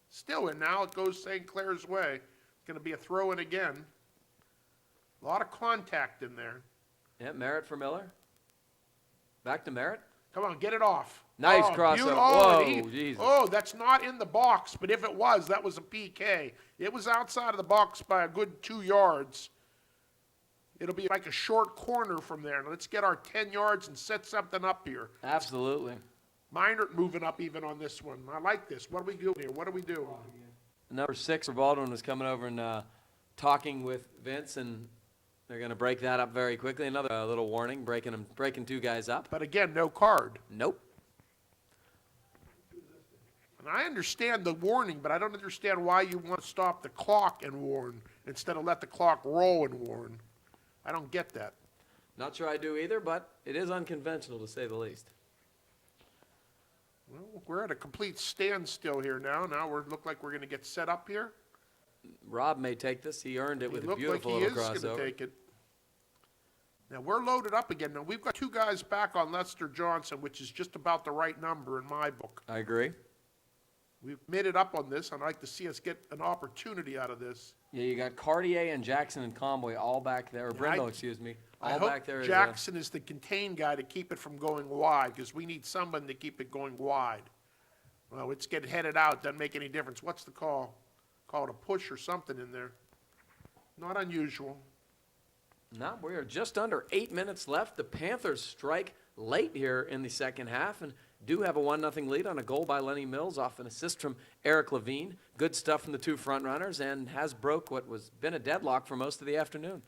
Still in now. It goes St. Clair's way. It's going to be a throw in again. A lot of contact in there. Yeah, Merritt for Miller. Back to Merritt. Come on, get it off. Nice crossover. Whoa, Jesus. Oh, that's not in the box, but if it was, that was a PK. It was outside of the box by a good 2 yards. It'll be like a short corner from there. Let's get our 10 yards and set something up here. Absolutely. Minor moving up even on this one. I like this. What are we doing here? What are we doing? Number 6 for Baldwin was coming over and talking with Vince, and they're going to break that up very quickly. Another little warning, breaking 2 guys up. But again, no card. Nope. And I understand the warning, but I don't understand why you want to stop the clock and warn instead of let the clock roll and warn. I don't get that. Not sure I do either, but it is unconventional to say the least. Well, we're at a complete standstill here now. Now we look like we're going to get set up here. Rob may take this. He earned it with a Look like beautiful he little is going to crossover. take it. Now we're loaded up again. Now we've got 2 guys back on Lester Johnson, which is just about the right number in my book. I agree. We've made it up on this. I'd like to see us get an opportunity out of this. Yeah, you got Cartier and Jackson and Conboy all back there, or Brindle, excuse me, I all hope back there. Jackson is the contained guy to keep it from going wide, because we need someone to keep it going wide. Well, it's getting headed out. Doesn't make any difference. What's the call? Call it a push or something in there. Not unusual. No, we are just under 8 minutes left. The Panthers strike late here in the second half and do have a 1-0 lead on a goal by Lenny Mills off an assist from Eric Levine. Good stuff from the 2 front runners, and has broke what was been a deadlock for most of the afternoon.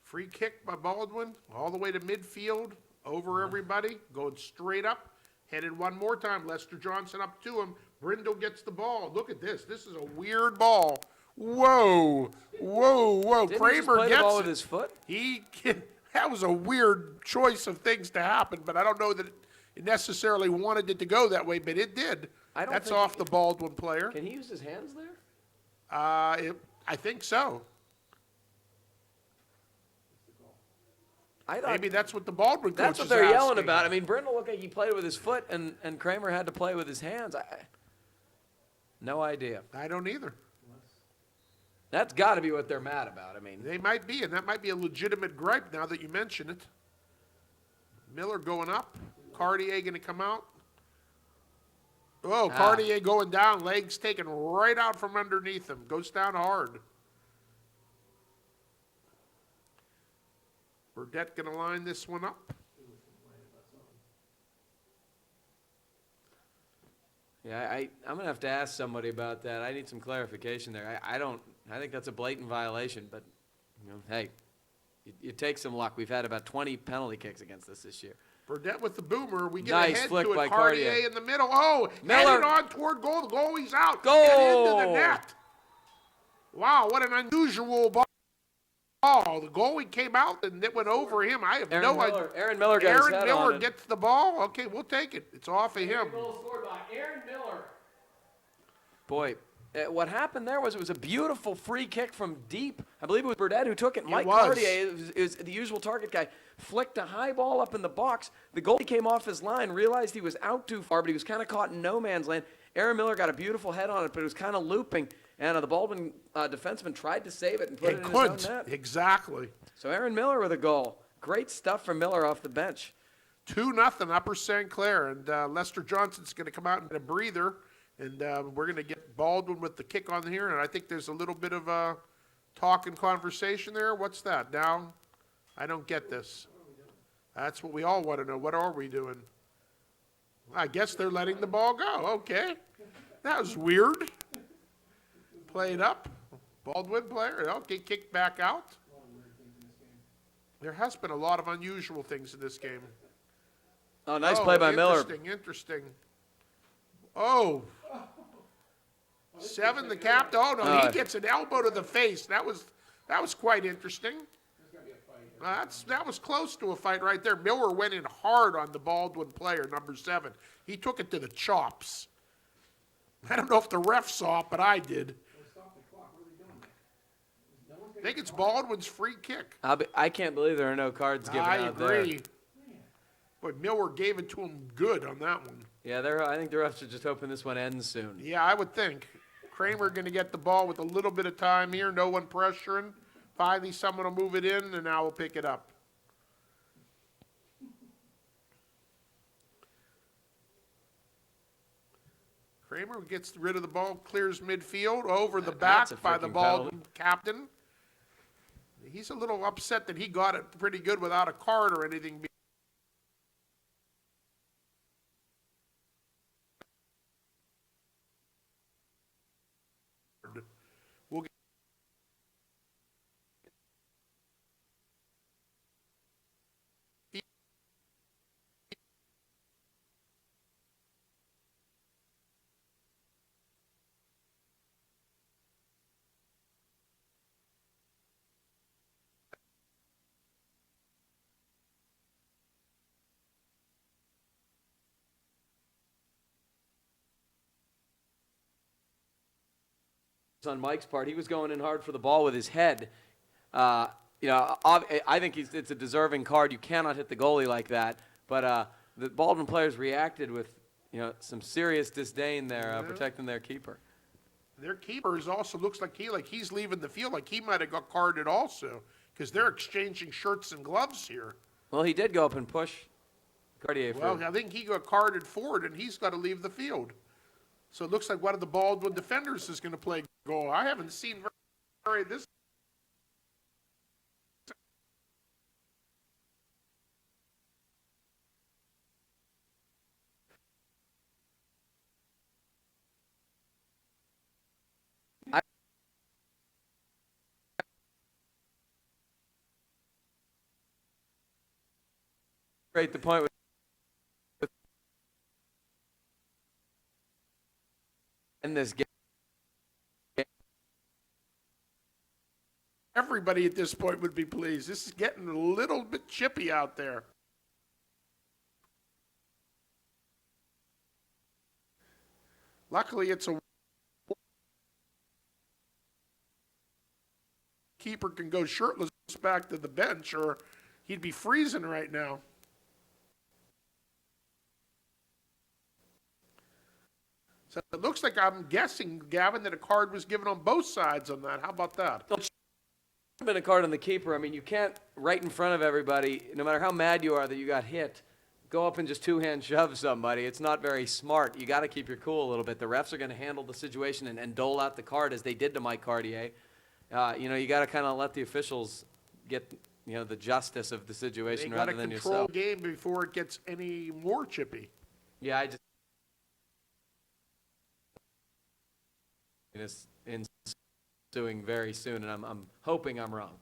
Free kick by Baldwin, all the way to midfield, over everybody, going straight up. Headed one more time. Lester Johnson up to him. Brindle gets the ball. Look at this. This is a weird ball. Whoa, whoa, whoa. Didn't he just Kramer play the ball gets with it. his foot? That was a weird choice of things to happen, but I don't know that it necessarily wanted it to go that way, but it did. That's think off the Baldwin player. Can he use his hands there? I think so. I thought Maybe that's what the Baldwin coach that's what is they're yelling asking. about. I mean, Brindle looked like he played with his foot, and Kramer had to play with his hands. No idea. I don't either. That's got to be what they're mad about. I mean, They might be, and that might be a legitimate gripe now that you mention it. Miller going up. Cartier going to come out. Oh, Cartier going down. Legs taken right out from underneath him. Goes down hard. Burdette going to line this one up. yeah, I'm going to have to ask somebody about that. I need some clarification there. I think that's a blatant violation, but, hey, you take some luck. We've had about 20 penalty kicks against us this year. Burdette with the boomer. We get Nice ahead flick to by it. Cartier Cartier. in the middle. Oh, Miller. headed on toward goal. The goalie's out. Goal. And into the net. Wow, what an unusual ball. The goalie came out and it went over him. I have no idea. Aaron Miller got his Aaron head Miller on it. gets the ball. Okay, we'll take it. It's off of him. Goal scored by Aaron Miller. Boy, what happened there was it was a beautiful free kick from deep. I believe it was Burdette who took it. Mike was. Cartier is the usual target guy. Flicked a high ball up in the box. The goalie came off his line, realized he was out too far, but he was kind of caught in no man's land. Aaron Miller got a beautiful head on it, but it was kind of looping. And the Baldwin defenseman tried to save it and put it in his own net. Exactly. So Aaron Miller with a goal. Great stuff from Miller off the bench. 2-0 Upper St. Clair. And Lester Johnson's going to come out and get a breather. And we're going to get Baldwin with the kick on here. And I think there's a little bit of talk and conversation there. What's that? Now, I don't get this. That's what we all want to know. What are we doing? I guess they're letting the ball go. Okay. That was weird. Played up. Baldwin player. Okay, kicked back out. There has been a lot of unusual things in this game. Oh, nice play by Miller. Interesting. Oh. 7, the cap. Oh, no, Oh. he gets an elbow to the face. That was quite interesting. That was close to a fight right there. Miller went in hard on the Baldwin player, number 7. He took it to the chops. I don't know if the ref saw it, but I did. Stop the clock. What are they doing? No one's I think it's Baldwin's free kick. I can't believe there are no cards given I out there. agree. But Miller gave it to him good on that one. Yeah, I think the refs are just hoping this one ends soon. Yeah, I would think. Kramer going to get the ball with a little bit of time here. No one pressuring. Finally, someone will move it in, and now we'll pick it up. Kramer gets rid of the ball, clears midfield, over the back That's a by the freaking Baldwin penalty. captain. He's a little upset that he got it pretty good without a card or anything. We'll get On Mike's part, he was going in hard for the ball with his head. I think it's a deserving card. You cannot hit the goalie like that. But the Baldwin players reacted with some serious disdain there, protecting their keeper. Their keeper also looks like he's leaving the field, like he might have got carded also, because they're exchanging shirts and gloves here. Well, he did go up and push Cartier. Well, I think he got carded forward, and he's got to leave the field. So it looks like one of the Baldwin defenders is going to play goal. I haven't seen very this. Great the point with in this game. Everybody at this point would be pleased. This is getting a little bit chippy out there. Luckily, it's a keeper can go shirtless back to the bench, or he'd be freezing right now. So it looks like, I'm guessing, Gavin, that a card was given on both sides on that. How about that? Been a card on the keeper. I mean, you can't right in front of everybody, no matter how mad you are that you got hit, go up and just two-hand shove somebody. It's not very smart. You got to keep your cool a little bit. The refs are going to handle the situation and dole out the card as they did to Mike Cartier. You got to kind of let the officials get the justice of the situation They got rather to than control yourself. the game before it gets any more chippy. Yeah, I just it's ensuing very soon, and I'm hoping I'm wrong.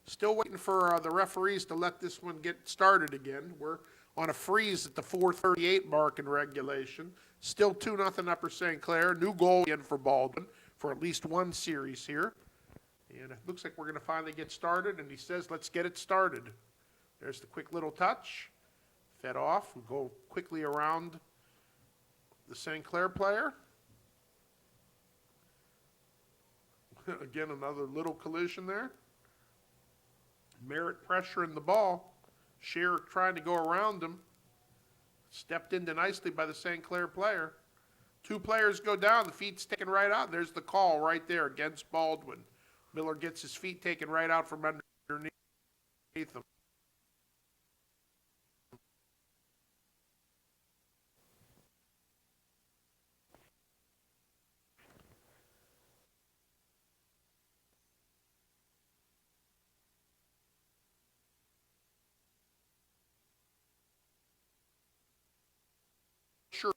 Still waiting for the referees to let this one get started again. We're on a freeze at the 4:38 mark in regulation. Still 2-0 Upper St. Clair. New goal in for Baldwin for at least one series here. And it looks like we're going to finally get started, and he says, let's get it started. There's the quick little touch. Fed off. We'll go quickly around the St. Clair player. Again, another little collision there. Merritt pressuring the ball. Scheer trying to go around him. Stepped into nicely by the St. Clair player. Two players go down. The feet's taken right out. There's the call right there against Baldwin. Miller gets his feet taken right out from underneath him. Sure.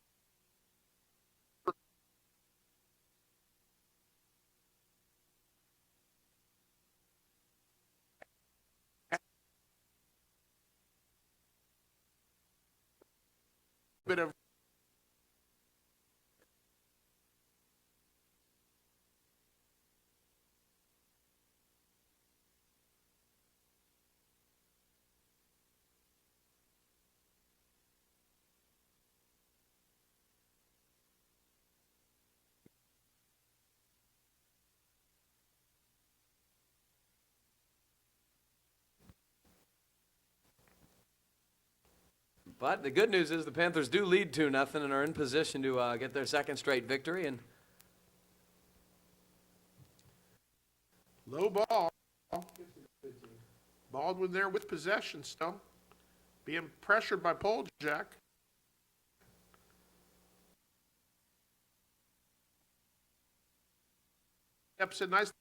bit of But the good news is the Panthers do lead 2-0 and are in position to get their second straight victory. And low ball. Baldwin there with possession still. Being pressured by Poljack. Steps in nice.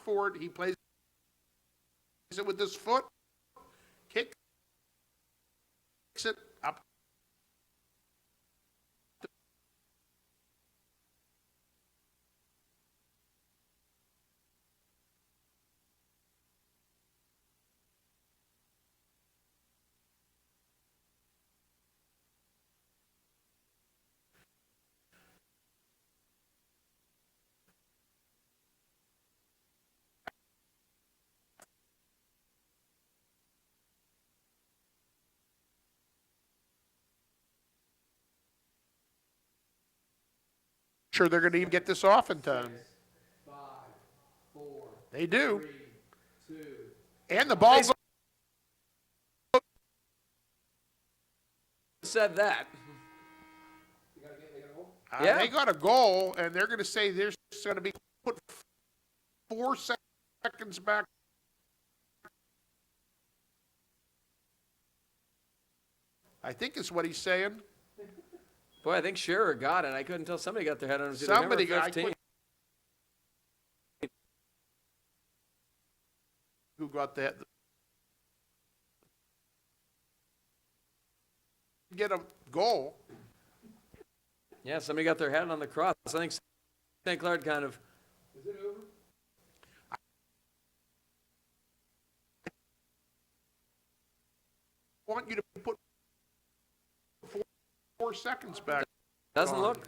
Forward, he plays it with his foot. Kicks it up. Sure, they're going to even get this off in time. 5, 4, They do. 3, 2. And the ball Said that. Yeah. They got a goal, and they're going to say there's going to be put 4 seconds back. I think is what he's saying. Boy, I think Shearer got it. I couldn't tell. Somebody got their head on it. Somebody got. 15. Who got that? Get a goal. Yeah, somebody got their head on the cross. I think St. Clair kind of. Is it over? I want you to put 4 seconds back. Doesn't look